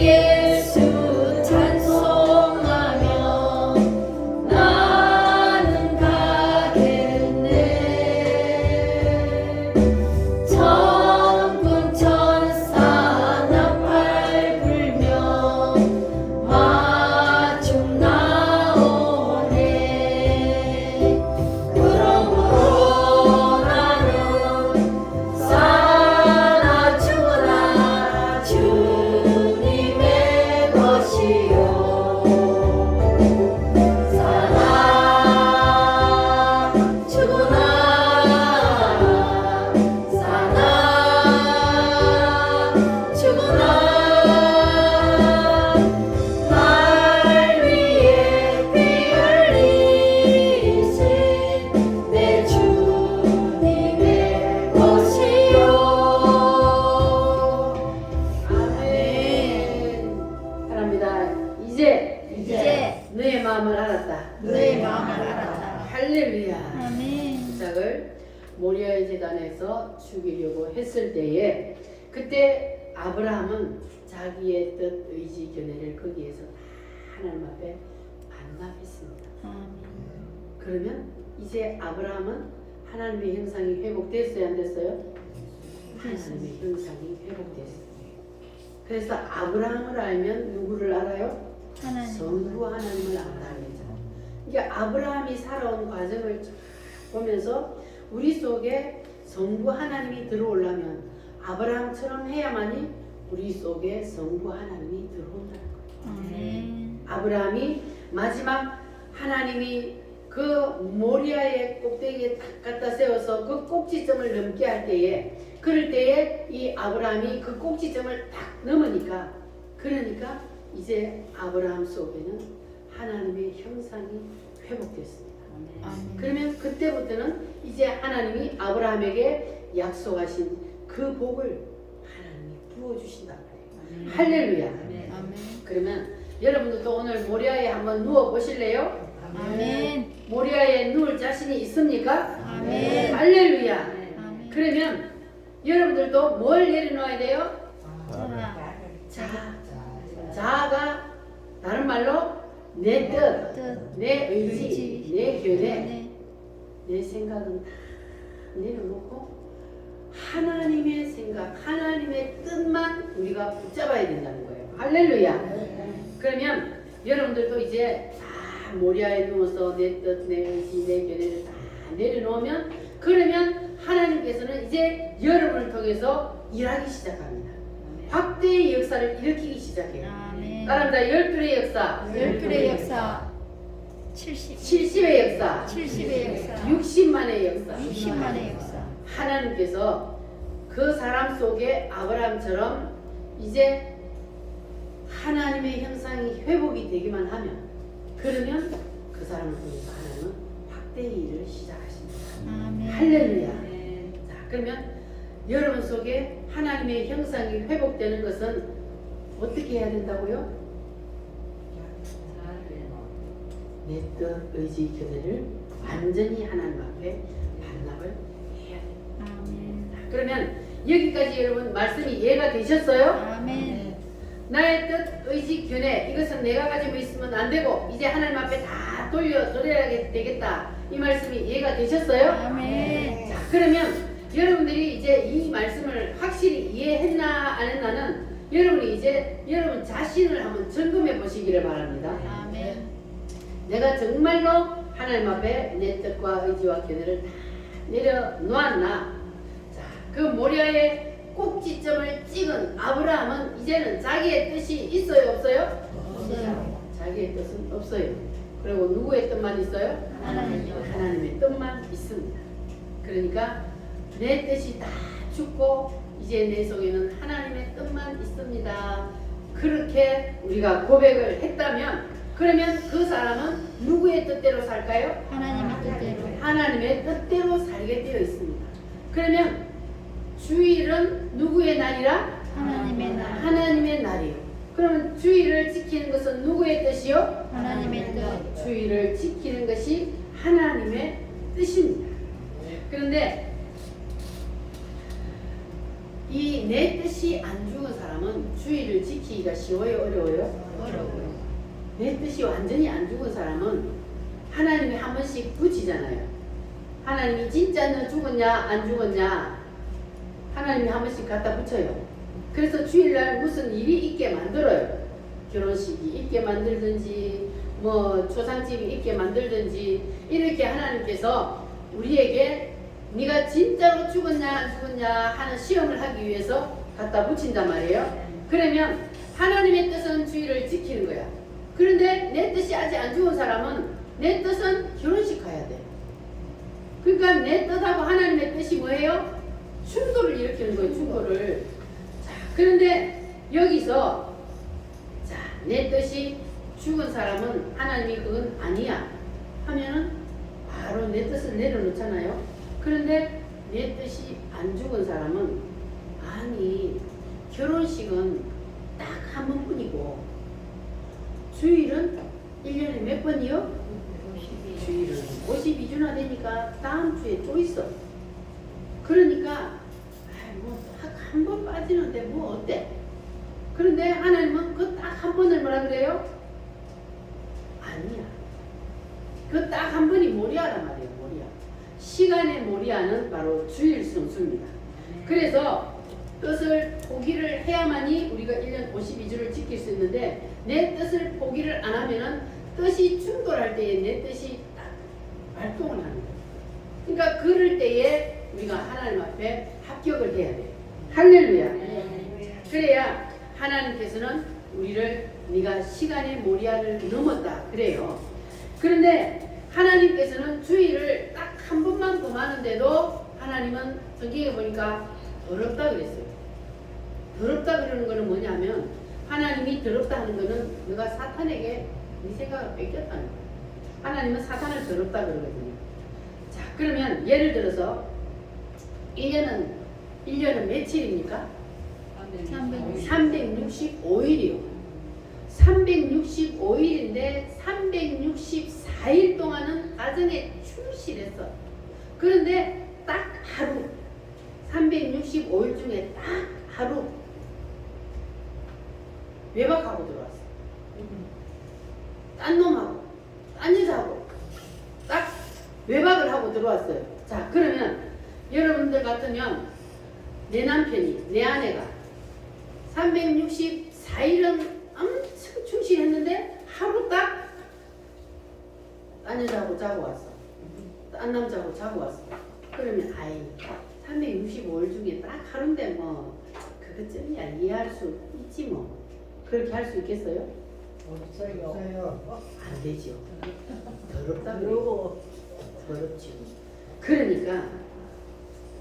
예수 찬송하며 나는 가겠네. 천군 천사 나팔 불며 마중 나오네. 그러므로 나는 사나 죽으나 주님의 것이요. 사나 죽으나 사나 죽으나 날 위해 피 흘리신 내 주님의 것이요. 아멘. 사랑합니다. 이제 너의 마음을 알았다. 너의 마음을 알았다. 할렐루야. 아멘. 이삭을 모리아의 제단에서 죽이려고 했을 때에 그때 아브라함은 자기의 뜻, 의지, 견해를 거기에서 다 하나님 앞에 반납했습니다. 그러면 이제 아브라함은 하나님의 형상이 회복됐어요, 안 됐어요? 하나님의 형상이 회복됐어요. 그래서 아브라함을 알면 누구를 알아요? 하나님. 성부 하나님을 안다는 거죠. 이게 아브라함이 살아온 과정을 쭉 보면서 우리 속에 성부 하나님이 들어오려면 아브라함처럼 해야만이 우리 속에 성부 하나님이 들어온다는 거예요. 아멘. 아브라함이 마지막 하나님이 그 모리아의 꼭대기에 딱 갖다 세워서 그 꼭지점을 넘게 할 때에 그럴 때에 이 아브라함이 그 꼭지점을 딱 넘으니까 그러니까 이제 아브라함 속에는 하나님의 형상이 회복됐습니다. 아멘. 그러면 그때부터는 이제 하나님이 아브라함에게 약속하신 그 복을 하나님이 부어주신단 말이에요. 할렐루야. 아멘. 그러면 여러분들도 오늘 모리아에 한번 누워 보실래요? 아멘. 모리아에 누울 자신이 있습니까? 아멘. 할렐루야. 아멘. 그러면 여러분들도 뭘 내려놓아야 돼요? 자, 자아가 다른 말로 내 뜻, 뜻, 내 의지, 내 견해, 네. 내 생각은 다 내려놓고 하나님의 생각, 하나님의 뜻만 우리가 붙잡아야 된다는 거예요. 할렐루야. 그러면 여러분들도 이제 다 모리아에 누워서 내 뜻, 내 의지, 내 견해를 다 내려놓으면 그러면 하나님께서는 이제 여러분을 통해서 일하기 시작합니다. 확대의 역사를 일으키기 시작해요. 아멘. 따라합니다. 12의 역사, 12의 역사 70, 70의 역사, 70의 역사 60만의 역사. 60만의 역사. 하나님께서 그 사람 속에 아브라함처럼 이제 하나님의 형상이 회복이 되기만 하면 그러면 그 사람을 통해서 하나님은 확대의 일을 시작하십니다. 아멘. 할렐루야. 자, 그러면 여러분 속에 하나님의 형상이 회복되는 것은 어떻게 해야 된다고요? 내 뜻, 의지, 견해를 완전히 하나님 앞에 반납을 해야 됩니다. 아멘. 그러면 여기까지 여러분 말씀이 이해가 되셨어요? 아멘. 나의 뜻, 의지, 견해 이것은 내가 가지고 있으면 안 되고 이제 하나님 앞에 다 돌려드려야 되겠다. 이 말씀이 이해가 되셨어요? 아멘. 자, 그러면 여러분들이 이제 이 말씀을 확실히 이해했나 안 했나는 여러분이 이제 여러분 자신을 한번 점검해 보시기를 바랍니다. 아멘. 내가 정말로 하나님 앞에 내 뜻과 의지와 견해를 다 내려놓았나? 자, 그 모리아의 꼭지점을 찍은 아브라함은 이제는 자기의 뜻이 있어요, 없어요? 없어요. 자기의 뜻은 없어요. 그리고 누구의 뜻만 있어요? 하나님요. 하나님의 뜻만 있습니다. 그러니까 내 뜻이 다 죽고 이제 내 속에는 하나님의 뜻만 있습니다. 그렇게 우리가 고백을 했다면 그러면 그 사람은 누구의 뜻대로 살까요? 하나님의 뜻대로. 하나님의 뜻대로 살게 되어 있습니다. 그러면 주일은 누구의 날이라? 하나님의 날. 하나님의 날이에요. 그러면 주일을 지키는 것은 누구의 뜻이요? 하나님의 뜻. 주일을 지키는 것이 하나님의 뜻입니다. 그런데 이 내 뜻이 안 죽은 사람은 주의를 지키기가 쉬워요, 어려워요? 어려워요. 내 뜻이 완전히 안 죽은 사람은 하나님이 한 번씩 붙이잖아요. 하나님이 진짜 너 죽었냐 안 죽었냐 하나님이 한 번씩 갖다 붙여요. 그래서 주일날 무슨 일이 있게 만들어요. 결혼식이 있게 만들든지 뭐 초상집이 있게 만들든지 이렇게 하나님께서 우리에게 네가 진짜로 죽었냐 안 죽었냐 하는 시험을 하기 위해서 갖다 붙인단 말이에요. 그러면 하나님의 뜻은 주의를 지키는 거야. 그런데 내 뜻이 아직 안 죽은 사람은 내 뜻은 결혼식 가야 돼. 그러니까 내 뜻하고 하나님의 뜻이 뭐예요? 충돌을 일으키는 거예요. 충돌을. 자, 그런데 여기서 자, 내 뜻이 죽은 사람은 하나님이 그건 아니야 하면은 바로 내 뜻을 내려놓잖아요. 그런데 내 뜻이 안 죽은 사람은 아니 결혼식은 딱 한 번뿐이고 주일은 1년에 몇 번이요? 주일은 52주나 되니까 다음 주에 또 있어. 그러니까 한 번 빠지는데 뭐 어때? 그런데 하나님은 그 딱 한 번을 뭐라 그래요? 아니야. 그 딱 한 번이 모리아란 말이에요. 모리아. 시간의 모리아는 바로 주일 성수입니다. 그래서 뜻을 포기를 해야만이 우리가 1년 52주를 지킬 수 있는데 내 뜻을 포기를 안 하면은 뜻이 충돌할 때에 내 뜻이 딱 발동을 하는 거예요. 그러니까 그럴 때에 우리가 하나님 앞에 합격을 해야 돼요. 할렐루야. 그래야 하나님께서는 우리를 네가 시간의 모리아를 넘었다 그래요. 그런데 하나님께서는 주의를 딱 한 번만 범하는데도 하나님은 성경에 보니까 더럽다 그랬어요. 더럽다 그러는 거는 뭐냐면 하나님이 더럽다 하는 거는 너가 사탄에게 네 생각을 뺏겼다는 거예요. 하나님은 사탄을 더럽다 그러거든요. 자, 그러면 예를 들어서 1년은 며칠입니까? 365일이요. 365일인데 364일 동안은 가정에 충실했어. 그런데 딱 하루 365일 중에 딱 하루 외박하고 들어왔어. 딴 놈하고 딴 여자하고 딱 외박을 하고 들어왔어요. 자, 그러면 여러분들 같으면 내 남편이 내 아내가 364일은 엄청 충실했는데 하루 딱 딴 여자하고 자고 왔어. 딴 남자하고 자고 왔어. 그러면 아이 365일 중에 딱 하루인데 뭐 그것쯤이야 이해할 수 있지 뭐. 그렇게 할 수 있겠어요? 없어요. 안 되죠. 더럽다 그러고 더럽죠. 그러니까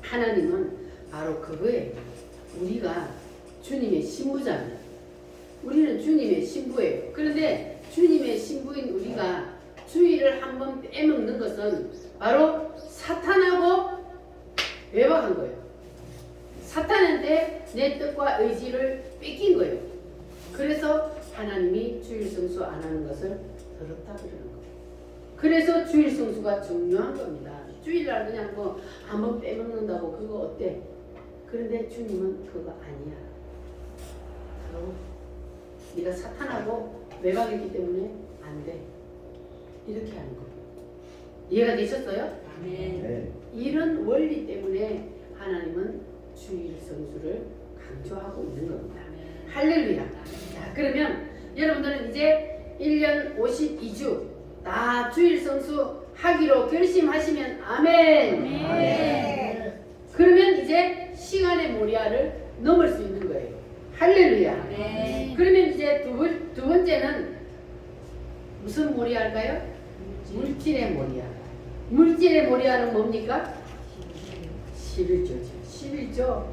하나님은 바로 그거예요. 우리가 주님의 신부잖아요. 우리는 주님의 신부예요. 그런데 주님의 신부인 우리가 주의를 한번 빼먹는 것은 바로 사탄하고 외박한 거예요. 사탄한테 내 뜻과 의지를 뺏긴 거예요. 그래서 하나님이 주일 성수 안 하는 것을 더럽다 그러는 거예요. 그래서 주일 성수가 중요한 겁니다. 주일날 그냥 뭐 한번 빼먹는다고 그거 어때? 그런데 주님은 그거 아니야. 바로 네가 사탄하고 외박했기 때문에 안 돼. 이렇게 하는 거예요. 이해가 되셨어요? 네. 이런 원리 때문에 하나님은 주일 성수를 강조하고 있는 겁니다. 할렐루야. 자, 그러면 여러분들은 이제 1년 52주 다 주일 성수 하기로 결심하시면 아멘. 네. 그러면 이제 시간의 모리아를 넘을 수 있는 거예요. 할렐루야. 네. 그러면 이제 두 번째는 무슨 모리아일까요? 물질의 모리아. 물질의 모리아는 뭡니까? 11조죠.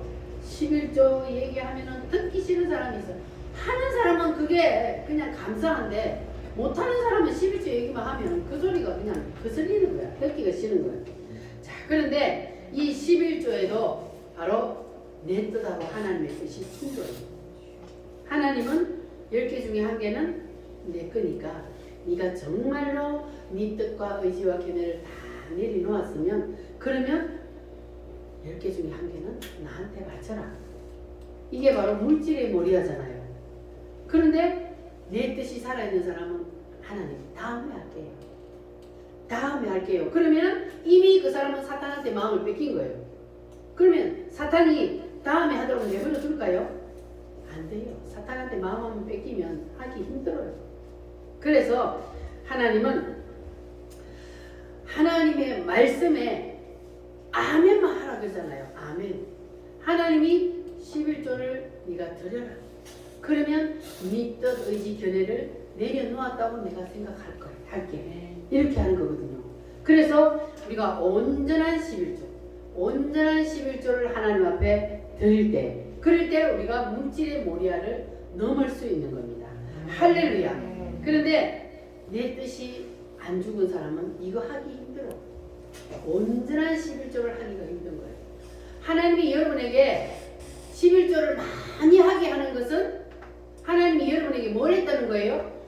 11조 얘기하면은 듣기 싫은 사람이 있어. 하는 사람은 그게 그냥 감사한데 못하는 사람은 11조 얘기만 하면 그 소리가 그냥 거슬리는 거야. 듣기가 싫은 거야. 자, 그런데 이 11조에도 바로 내 뜻하고 하나님의 뜻이 충돌해요. 하나님은 10개 중에 한 개는 내 거니까 네가 정말로 네 뜻과 의지와 견해를 다 내려놓았으면 그러면 10개 중에 한 개는 나한테 바쳐라. 이게 바로 물질의 몰이하잖아요. 그런데 내 뜻이 살아있는 사람은 하나님 다음에 할게요. 다음에 할게요. 그러면 이미 그 사람은 사탄한테 마음을 뺏긴 거예요. 그러면 사탄이 다음에 하도록 내버려 둘까요? 안 돼요. 사탄한테 마음 한번 뺏기면 하기 힘들어요. 그래서 하나님은 하나님의 말씀에 아멘만 하라 그러잖아요. 아멘. 하나님이 11조를 네가 드려라. 그러면 네 뜻, 의지, 견해를 내려놓았다고 내가 생각할 거야. 할게. 이렇게 하는 거거든요. 그래서 우리가 온전한 11조, 온전한 11조를 하나님 앞에 드릴 때, 그럴 때 우리가 물질의 모리아를 넘을 수 있는 겁니다. 할렐루야. 그런데 내 뜻이 안 죽은 사람은 이거 하기 힘들어. 온전한 11조를 하기가 힘든 거예요. 하나님이 여러분에게 11조를 많이 하게 하는 것은 하나님이 여러분에게 뭘 했다는 거예요?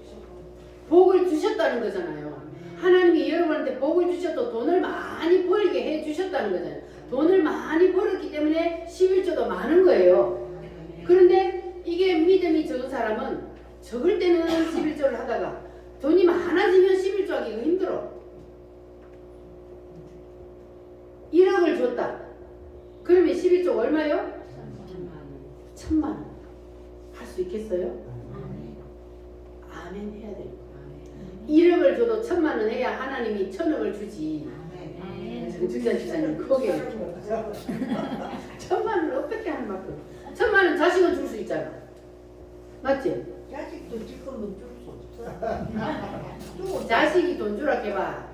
복을 주셨다는 거잖아요. 하나님이 여러분한테 복을 주셔도 돈을 많이 벌게 해 주셨다는 거잖아요. 돈을 많이 벌었기 때문에 11조도 많은 거예요. 그런데 이게 믿음이 적은 사람은 적을 때는 11조를 하다가 돈이 많아지면 11조 하기가 힘들어. 1억을 줬다. 그러면 11조 얼마요? 1000만 원. 할 수 있겠어요? 아멘 해야 돼요. 1억을 줘도 1000만 원 해야 하나님이 1000억을 주지. 정준자 집사님 거기에 1000만 원을 어떻게 하는 만큼 1000만 원 자식은 줄 수 있잖아. 맞지? 자식도 지금은 줄 수 없어. 자식이 돈 주라 해봐.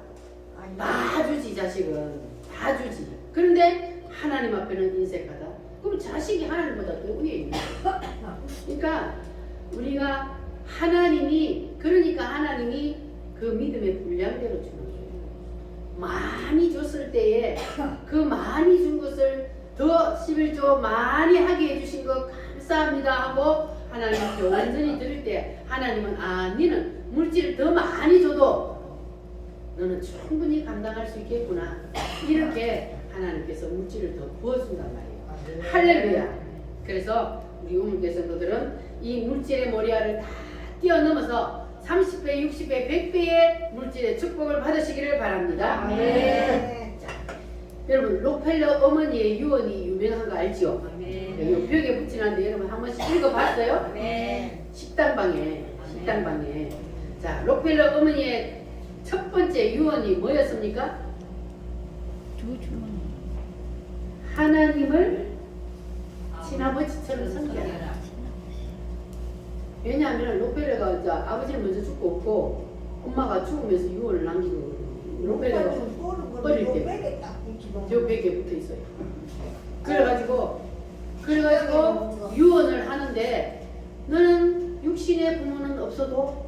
다 주지. 자식은 다 주지. 그런데 하나님 앞에는 인색하다. 그럼 자식이 하나님보다 더 위에 있는 거야. 그러니까 우리가 그러니까 하나님이 그 믿음의 분량대로 주는 거예요. 많이 줬을 때에 그 많이 준 것을 더 11조 많이 하게 해주신 거 감사합니다 하고 하나님 앞에 완전히 드릴 때 하나님은 너는 물질을 더 많이 줘도 너는 충분히 감당할 수 있겠구나. 이렇게 하나님께서 물질을 더 부어준단 말이에요. 할렐루야. 그래서 우리 우물교회 성도들은 이 물질의 모리아를 다 뛰어넘어서 30배, 60배, 100배의 물질의 축복을 받으시기를 바랍니다. 자, 여러분 록펠러 어머니의 유언이 유명한 거 알죠? 여기 벽에 붙이는데 여러분 한 번씩 읽어봤어요? 식당방에. 자, 록펠러 어머니의 첫 번째 유언이 뭐였습니까? 하나님을 친아버지처럼 섬겨라. 왜냐하면 록펠러가 이제 아버지는 먼저 죽고 없고 엄마가 죽으면서 유언을 남기고 록펠러가 어릴 때 저 벽에 붙어 있어요. 그래가지고 유언을 하는데 너는 육신의 부모는 없어도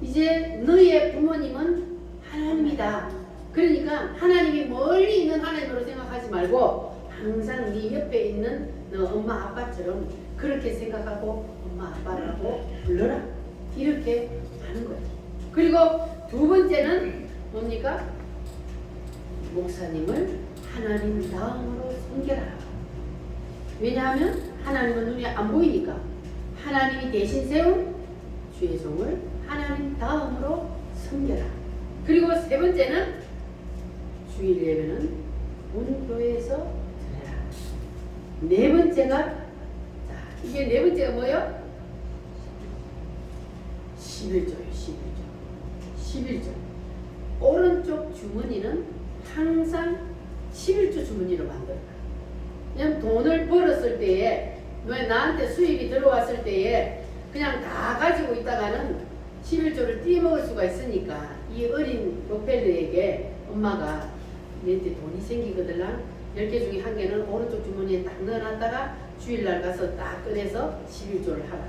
이제 너의 부모님은 하나님이다. 그러니까 하나님이 멀리 있는 하나님으로 생각하지 말고 항상 네 옆에 있는 너 엄마 아빠처럼 그렇게 생각하고 엄마 아빠라고 불러라. 이렇게 하는 거예요. 그리고 두 번째는 뭡니까? 목사님을 하나님 다음으로 섬겨라. 왜냐하면 하나님은 눈에 안 보이니까 하나님이 대신 세운 주의 종을 하나님 다음으로 섬겨라. 그리고 세 번째는 주일 예배는 온 교회에서 드려라. 네 번째가 이게 네 번째가 뭐예요? 11조예요. 11조. 오른쪽 주머니는 항상 11조 주머니로 만들어라. 그냥 돈을 벌었을 때에 나한테 수입이 들어왔을 때에 그냥 다 가지고 있다가는 11조를 띄먹을 수가 있으니까 이 어린 록펠러에게 엄마가 너한테 돈이 생기거든 10개 중에 한 개는 오른쪽 주머니에 딱 넣어놨다가 주일날 가서 딱 꺼내서 11조를 하라.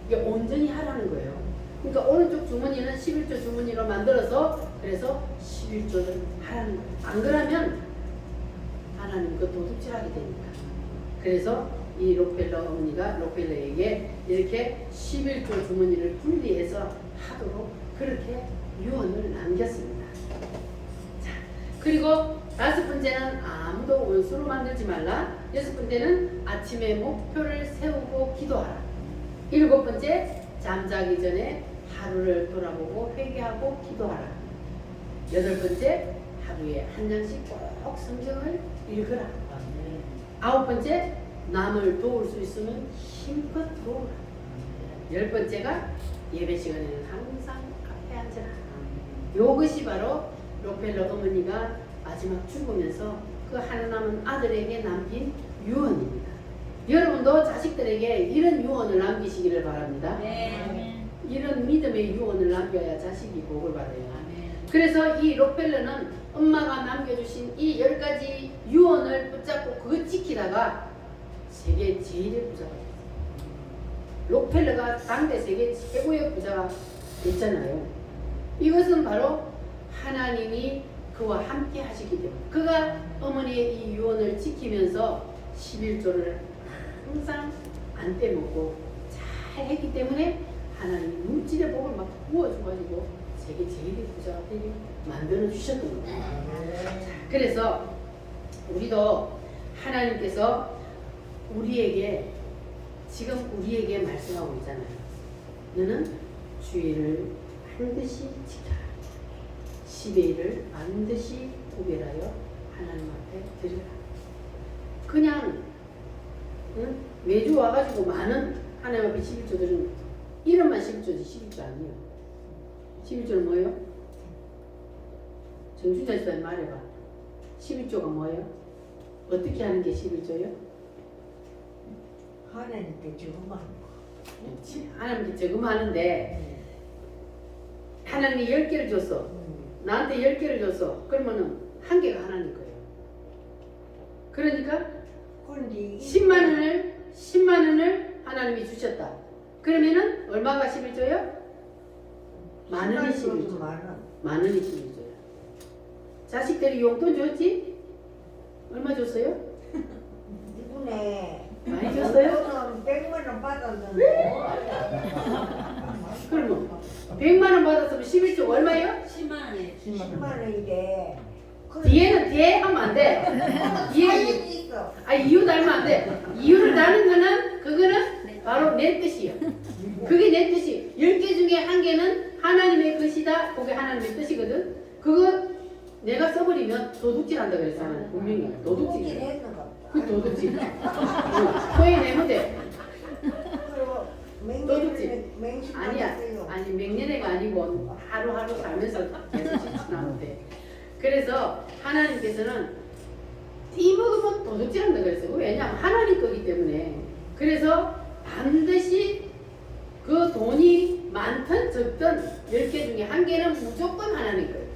이게 온전히 하라는 거예요. 그러니까 오른쪽 주머니는 11조 주머니로 만들어서 그래서 11조를 하라는 거예요. 안 그러면 하나님 그 도둑질하게 되니까. 그래서 이 록펠러 어머니가 록펠러에게 이렇게 11조 주머니를 분리해서 하도록 그렇게 유언을 남겼습니다. 자, 그리고 다섯 번째는 아무도 원수로 만들지 말라. 여섯 번째는 아침에 목표를 세우고 기도하라. 일곱 번째, 잠자기 전에 하루를 돌아보고 회개하고 기도하라. 여덟 번째, 하루에 한 장씩 꼭 성경을 읽으라. 아홉 번째, 남을 도울 수 있으면 힘껏 도우라. 열 번째가 예배 시간에는 항상 앞에 앉으라. 이것이 바로 록펠러 어머니가 마지막 죽으면서 그 하나 남은 아들에게 남긴 유언입니다. 여러분도 자식들에게 이런 유언을 남기시기를 바랍니다. 네. 이런 믿음의 유언을 남겨야 자식이 복을 받아요. 그래서 이 록펠러는 엄마가 남겨주신 이 10가지 유언을 붙잡고 그거 지키다가 세계 제일의 부자가 됐어요. 록펠러가 당대 세계 최고의 부자가 됐잖아요. 이것은 바로 하나님이 그와 함께 하시기 때문에 그가 어머니의 이 유언을 지키면서 11조를 항상 안 빼먹고 잘 했기 때문에 하나님이 물질의 복을 막 부어줘가지고 세계 제일의 부자가 되게 만들어 주셨던 거예요. 그래서 우리도 하나님께서 지금 우리에게 말씀하고 있잖아요. 너는 주의를 반드시 지켜라. 10의 1을 반드시 구별하여 하나님 앞에 드리라. 그냥 매주 와가지고 많은 하나님 앞에 11조들은 이름만 11조지 11조 아니에요. 11조는 뭐예요? 정준자 집사님 말해봐. 11조가 뭐예요? 어떻게 하는 게 11조예요? 하나님께 저거만 그렇지. 하나님께 저금하는데 하나님이 10개를 줬어. 나한테 10개를 줬어. 그러면은 한 개가 하나님 거예요. 그러니까 그런데 10만 원을 하나님이 주셨다. 그러면은 얼마가 11조예요? 만 원이 11조. 만 원이 11조야. 자식들이 용돈 줬지? 얼마 줬어요? 이번에 많이 줬어요? 100만 원 받았는데 그러면 100만 원 받았으면 11조 얼마예요? 10만 원에 10만 원인데 뒤에 하면 안 돼. 뒤에 있어. 이유 달면 안 돼. 이유를 다는 거는 그거는 바로 내 뜻이요. 그게 내 뜻이. 10개 중에 한 개는 하나님의 것이다. 그게 하나님의 뜻이거든. 그거 내가 써버리면 도둑질한다 그랬잖아. 분명히 도둑질 도둑질. 했는 거. 그 도둑질. 토해내면 돼. 그리고 도둑질. 맹신 아니야. 아니 맹년회가 아니고 하루하루 살면서 계속 실천하면 돼. 그래서 하나님께서는 띠먹으면 도둑질한다 그랬어요. 왜냐하면 하나님 거기 때문에. 그래서 반드시 그 돈이 많든 적든 10개 중에 한 개는 무조건 하나님 거예요.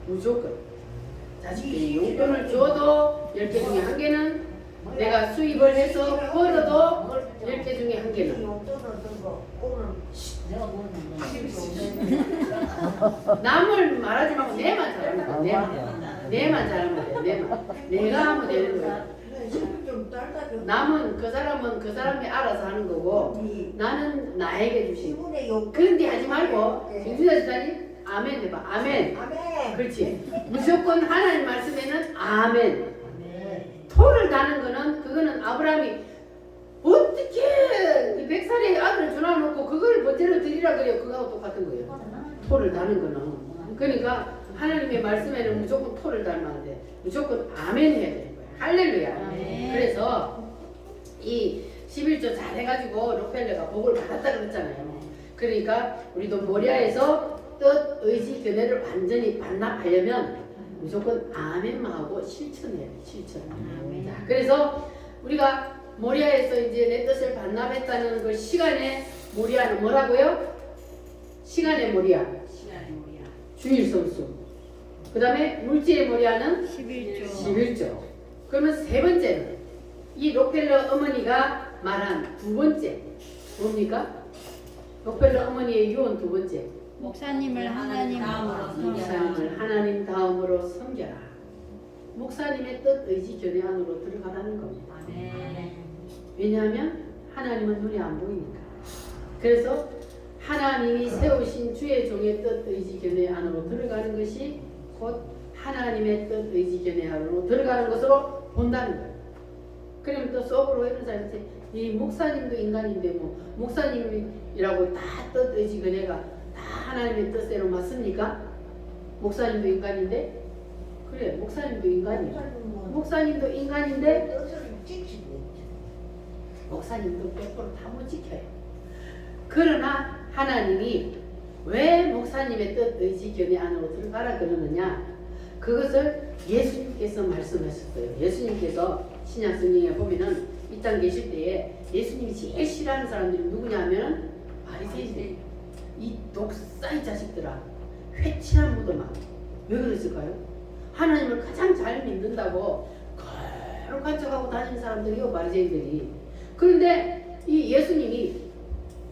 무조건. 자식들이 용돈을 줘도 10개 중에 한 개는 내가 수입을 해서 벌어도 10개 중에 한 개는 용돈을 들고 오늘 내가 모르는 남을 말하지 말고 내만 잘하면 돼. 내만 잘하면 돼. 내가 하면 되는 거야. 좀 딸다죠. 남은 그 사람은 그 사람이 알아서 하는 거고 나는 나에게 주신. 이분의 용. 그런데 하지 말고 정준아 집사님 아멘 해봐. 아멘. 아멘. 그렇지. 무조건 하나님 말씀에는 아멘. 토를 다는 거는 그거는 아브라함이 어떻게 이 100살의 아들을 주나놓고 그걸 번제로 드리라 그래요. 그거하고 똑같은 거예요. 토를 다는 거는. 그러니까 하나님의 말씀에는 무조건 토를 달면 안 돼. 무조건 아멘 해야 되는 거야. 할렐루야. 아멘. 그래서 이 11조 잘 해가지고 록펠러가 복을 받았다 그랬잖아요. 그러니까 우리도 모리아에서 뜻, 의지, 견해를 완전히 반납하려면 무조건 아멘만 하고 실천해야 돼. 실천. 자, 그래서 우리가 모리아에서 이제 내 뜻을 반납했다는 그 시간에 모리아는 뭐라고요? 시간의 모리아. 시간이 뭐야? 주일 성수. 그 다음에 물질의 모리아는 11조. 11조. 그러면 세 번째는 이 록펠러 어머니가 말한 두 번째 뭡니까? 록펠러 어머니의 유언 두 번째. 목사님을 하나님으로 목사님을 하나님 다음으로 섬겨라. 목사님의 뜻, 의지, 견해 안으로 들어가라는 겁니다. 아멘. 왜냐하면 하나님은 눈에 안 보이니까. 그래서 하나님이 세우신 주의 종의 뜻, 의지, 견해 안으로 들어가는 것이 곧 하나님의 뜻 의지 견해 안으로 들어가는 것으로 본다는 거예요. 그러면 또 속으로 이런 사람이 이 목사님도 인간인데 뭐 목사님이라고 다 뜻 의지 견해가 다 하나님의 뜻대로 맞습니까? 목사님도 인간인데 그래 목사님도 인간이에요. 목사님도 인간인데 뜻을 지키고 있죠. 목사님도 100%다 못 지켜요. 그러나 하나님이 왜 목사님의 뜻 의지 견해 안으로 들어가라 그러느냐? 그것을 예수님께서 말씀하셨어요. 예수님께서 신약 성경에 보면은 이 땅 계실 때에 예수님이 제일 싫어하는 사람들이 누구냐 하면 바리새인들. 이 독사의 자식들아, 회칠한 무덤아. 왜 그랬을까요? 하나님을 가장 잘 믿는다고 거룩한 척하고 다니는 사람들이요, 바리새인들이. 그런데 이 예수님이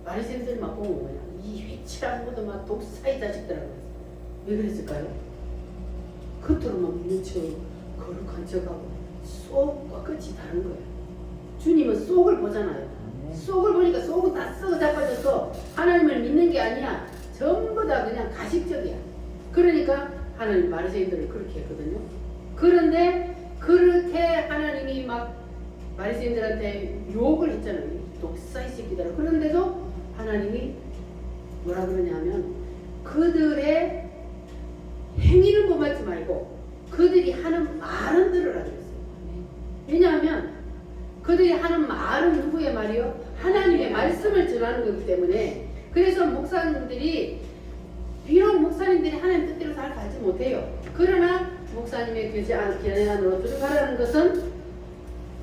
바리새인들만 보면 뭐야? 이 회칠한 무덤아, 독사의 자식들아. 왜 그랬을까요? 겉으로만 무쳐 거룩한 척하고 속과 끝이 다른 거예요. 주님은 속을 보잖아요. 속을 보니까 속은 다 썩어 자빠져서 하나님을 믿는 게 아니야. 전부 다 그냥 가식적이야. 그러니까 하나님 바리새인들을 그렇게 했거든요. 그런데 그렇게 하나님이 막 바리새인들한테 욕을 했잖아요. 독사의 새끼들. 그런데도 하나님이 뭐라 그러냐면 그들의 행위를 범하지 말고 그들이 하는 말은 들으라 그랬어요. 왜냐하면 그들이 하는 말은 누구의 말이요? 하나님의 말씀을 전하는 거기 때문에. 그래서 목사님들이 비록 목사님들이 하나님 뜻대로 잘 살지 못해요. 그러나 목사님의 견해 안으로 들어가라는 것은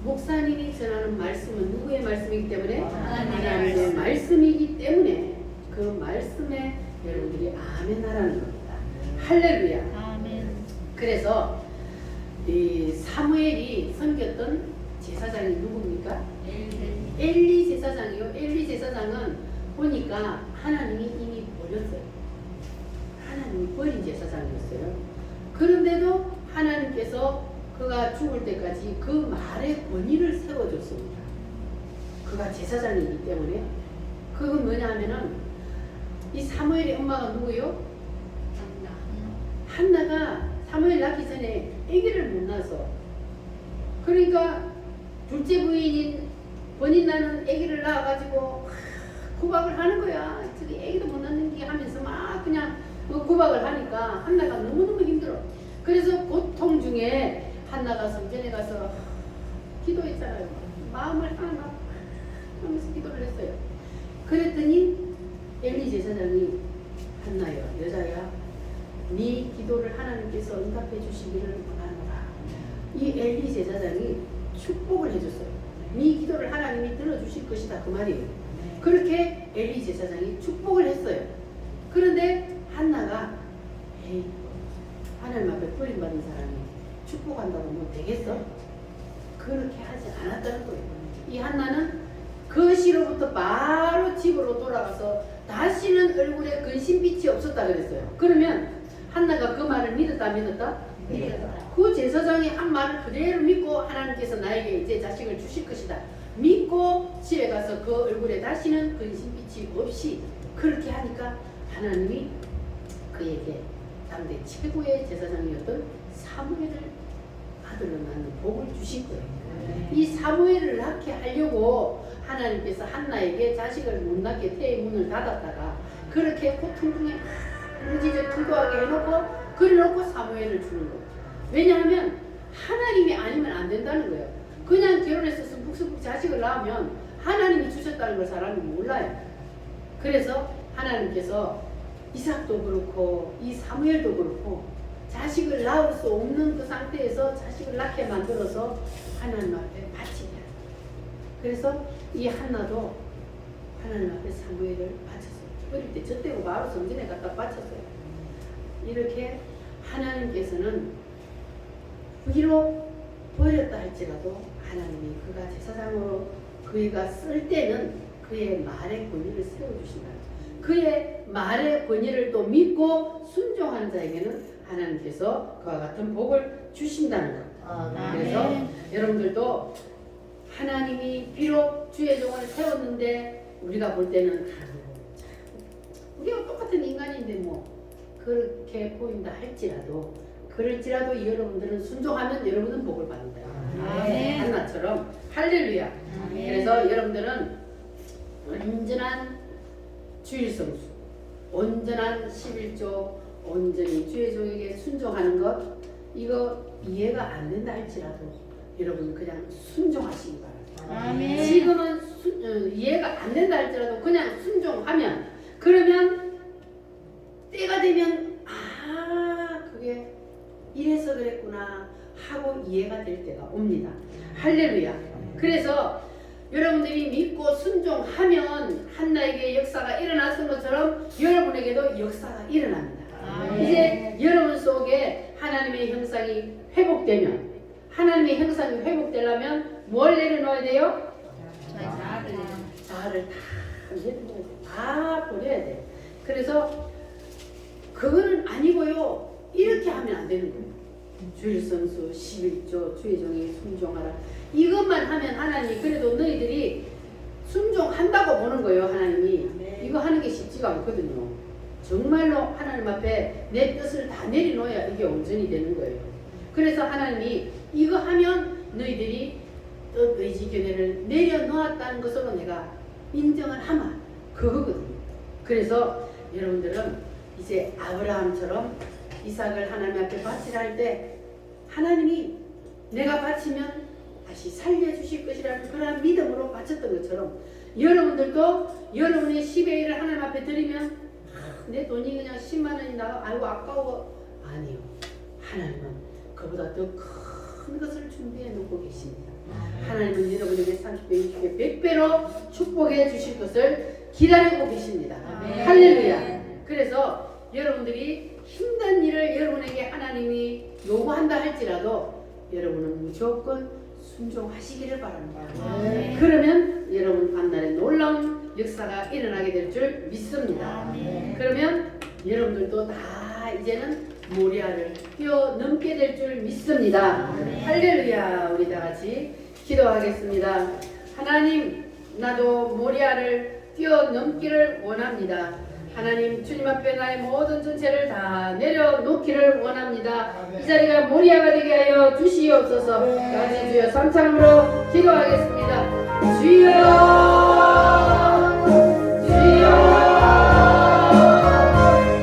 목사님이 전하는 말씀은 누구의 말씀이기 때문에? 하나님의 말씀이기 때문에 그 말씀에 여러분들이 아멘 하라는 겁니다. 할렐루야. 아멘. 그래서 이 사무엘이 섬겼던 제사장이 누굽니까? 엘리 제사장이요. 엘리 제사장은 보니까 하나님이 이미 버렸어요. 하나님이 버린 제사장이었어요. 그런데도 하나님께서 그가 죽을 때까지 그 말의 권위를 세워줬습니다. 그가 제사장이기 때문에. 그건 뭐냐 하면은 이 사무엘의 엄마가 누구요? 한나가 사무엘 낳기 전에 아기를 못 낳아서, 그러니까 둘째 부인인 본인 나는 아기를 낳아가지고 구박을 하는 거야. 저기 아기도 못 낳는 게 하면서 막 그냥 구박을 하니까 한나가 너무너무 힘들어. 그래서 고통 중에 한나가 성전에 가서 기도했잖아요. 마음을 하나 하면서 기도를 했어요. 그랬더니 엘리 제사장이 한나야, 여자야, 네 기도를 하나님께서 응답해 주시기를 원하노라. 이 엘리 제사장이 축복을 해줬어요. 네 기도를 하나님이 들어주실 것이다 그 말이에요. 그렇게 엘리 제사장이 축복을 했어요. 그런데 한나가 에이, 하나님 앞에 버림받은 사람이 축복한다고 뭐 되겠어? 그렇게 하지 않았다는 거예요. 이 한나는 그 시로부터 바로 집으로 돌아가서 다시는 얼굴에 근심빛이 없었다 그랬어요. 그러면 한나가 그 말을 믿었다 안 믿었다? 믿었다. 그 제사장이 한 말을 그대로 믿고 하나님께서 나에게 이제 자식을 주실 것이다 믿고 집에 가서 그 얼굴에 다시는 근심빛이 없이 그렇게 하니까 하나님이 그에게 당대 최고의 제사장이었던 사무엘을 아들로 낳는 복을 주신 거예요. 이 사무엘을 낳게 하려고 하나님께서 한나에게 자식을 못 낳게 태의 문을 닫았다가 그렇게 고통 중에 무지저 기도하게 해놓고 그래놓고 사무엘을 주는 거예요. 왜냐하면 하나님이 아니면 안 된다는 거예요. 그냥 결혼해서 쑥쑥 자식을 낳으면 하나님이 주셨다는 걸 사람이 몰라요. 그래서 하나님께서 이삭도 그렇고 이 사무엘도 그렇고 자식을 낳을 수 없는 그 상태에서 자식을 낳게 만들어서 하나님 앞에 바치냐. 그래서 이 한나도 하나님 앞에 사무엘을 바쳤어요. 어릴 때 저 때고 바로 성전에 갖다 바쳤어요. 이렇게 하나님께서는 비록 버렸다 할지라도 하나님이 그가 제사장으로 그가 쓸 때는 그의 말의 권위를 세워주신다. 그의 말의 권위를 또 믿고 순종하는 자에게는 하나님께서 그와 같은 복을 주신다는 것. 그래서 여러분들도 하나님이 비록 주의 종을 세웠는데 우리가 볼 때는 우리가 똑같은 인간인데 뭐 그렇게 보인다 할지라도 그럴지라도 여러분들은 순종하면 여러분은 복을 받는다. 아멘. 한나처럼 할렐루야. 아멘. 그래서 여러분들은 온전한 주일성수, 온전한 11조, 온전히 주의 종에게 순종하는 것, 이거 이해가 안 된다 할지라도 여러분 그냥 순종하시기 바랍니다. 아멘. 지금은 이해가 안 된다 할지라도 그냥 순종하면, 그러면 때가 되면 그게 이래서 그랬구나 하고 이해가 될 때가 옵니다. 할렐루야. 그래서 여러분들이 믿고 순종하면 한나에게 역사가 일어났던 것처럼 여러분에게도 역사가 일어납니다. 이제 여러분 속에 하나님의 형상이 회복되면, 하나님의 형상이 회복되려면 뭘 내려놓아야 돼요? 자아를 다 내려놓아야 돼. 다 버려야 돼. 그래서 그거는 아니고요, 이렇게 하면 안 되는 거예요. 주일성수 11조 주의 종에게 순종하라. 이것만 하면 하나님이 그래도 너희들이 순종한다고 보는 거예요. 하나님이 이거 하는 게 쉽지가 않거든요. 정말로 하나님 앞에 내 뜻을 다 내려놓아야 이게 온전히 되는 거예요. 그래서 하나님이 이거 하면 너희들이 뜻, 의지, 견해를 내려놓았다는 것으로 내가 인정을 하마, 그거거든요. 그래서 여러분들은 이제 아브라함처럼 이삭을 하나님 앞에 바치라 할 때 하나님이 내가 바치면 다시 살려주실 것이라는 그런 믿음으로 바쳤던 것처럼 여러분들도 여러분의 10의 1을 하나님 앞에 드리면 내 돈이 그냥 10만 원이 나와, 아이고 아까워. 아니요. 하나님은 그보다 더 큰 것을 준비해 놓고 계십니다. 하나님은 여러분에게 30배, 60배, 100배로 축복해 주실 것을 기다리고 계십니다. 할렐루야. 그래서 여러분들이 힘든 일을 여러분에게 하나님이 요구한다 할지라도 여러분은 무조건 순종하시기를 바랍니다. 그러면 여러분 앞날에 놀라운 역사가 일어나게 될 줄 믿습니다. 그러면 여러분들도 다 이제는 모리아를 뛰어넘게 될 줄 믿습니다. 할렐루야. 우리 다 같이 기도하겠습니다. 하나님, 나도 모리아를 뛰어넘기를 원합니다. 하나님, 주님 앞에 나의 모든 전체를 다 내려놓기를 원합니다. 이 자리가 모리아가 되게 하여 주시옵소서. 같이 주여 3창으로 기도하겠습니다. 주여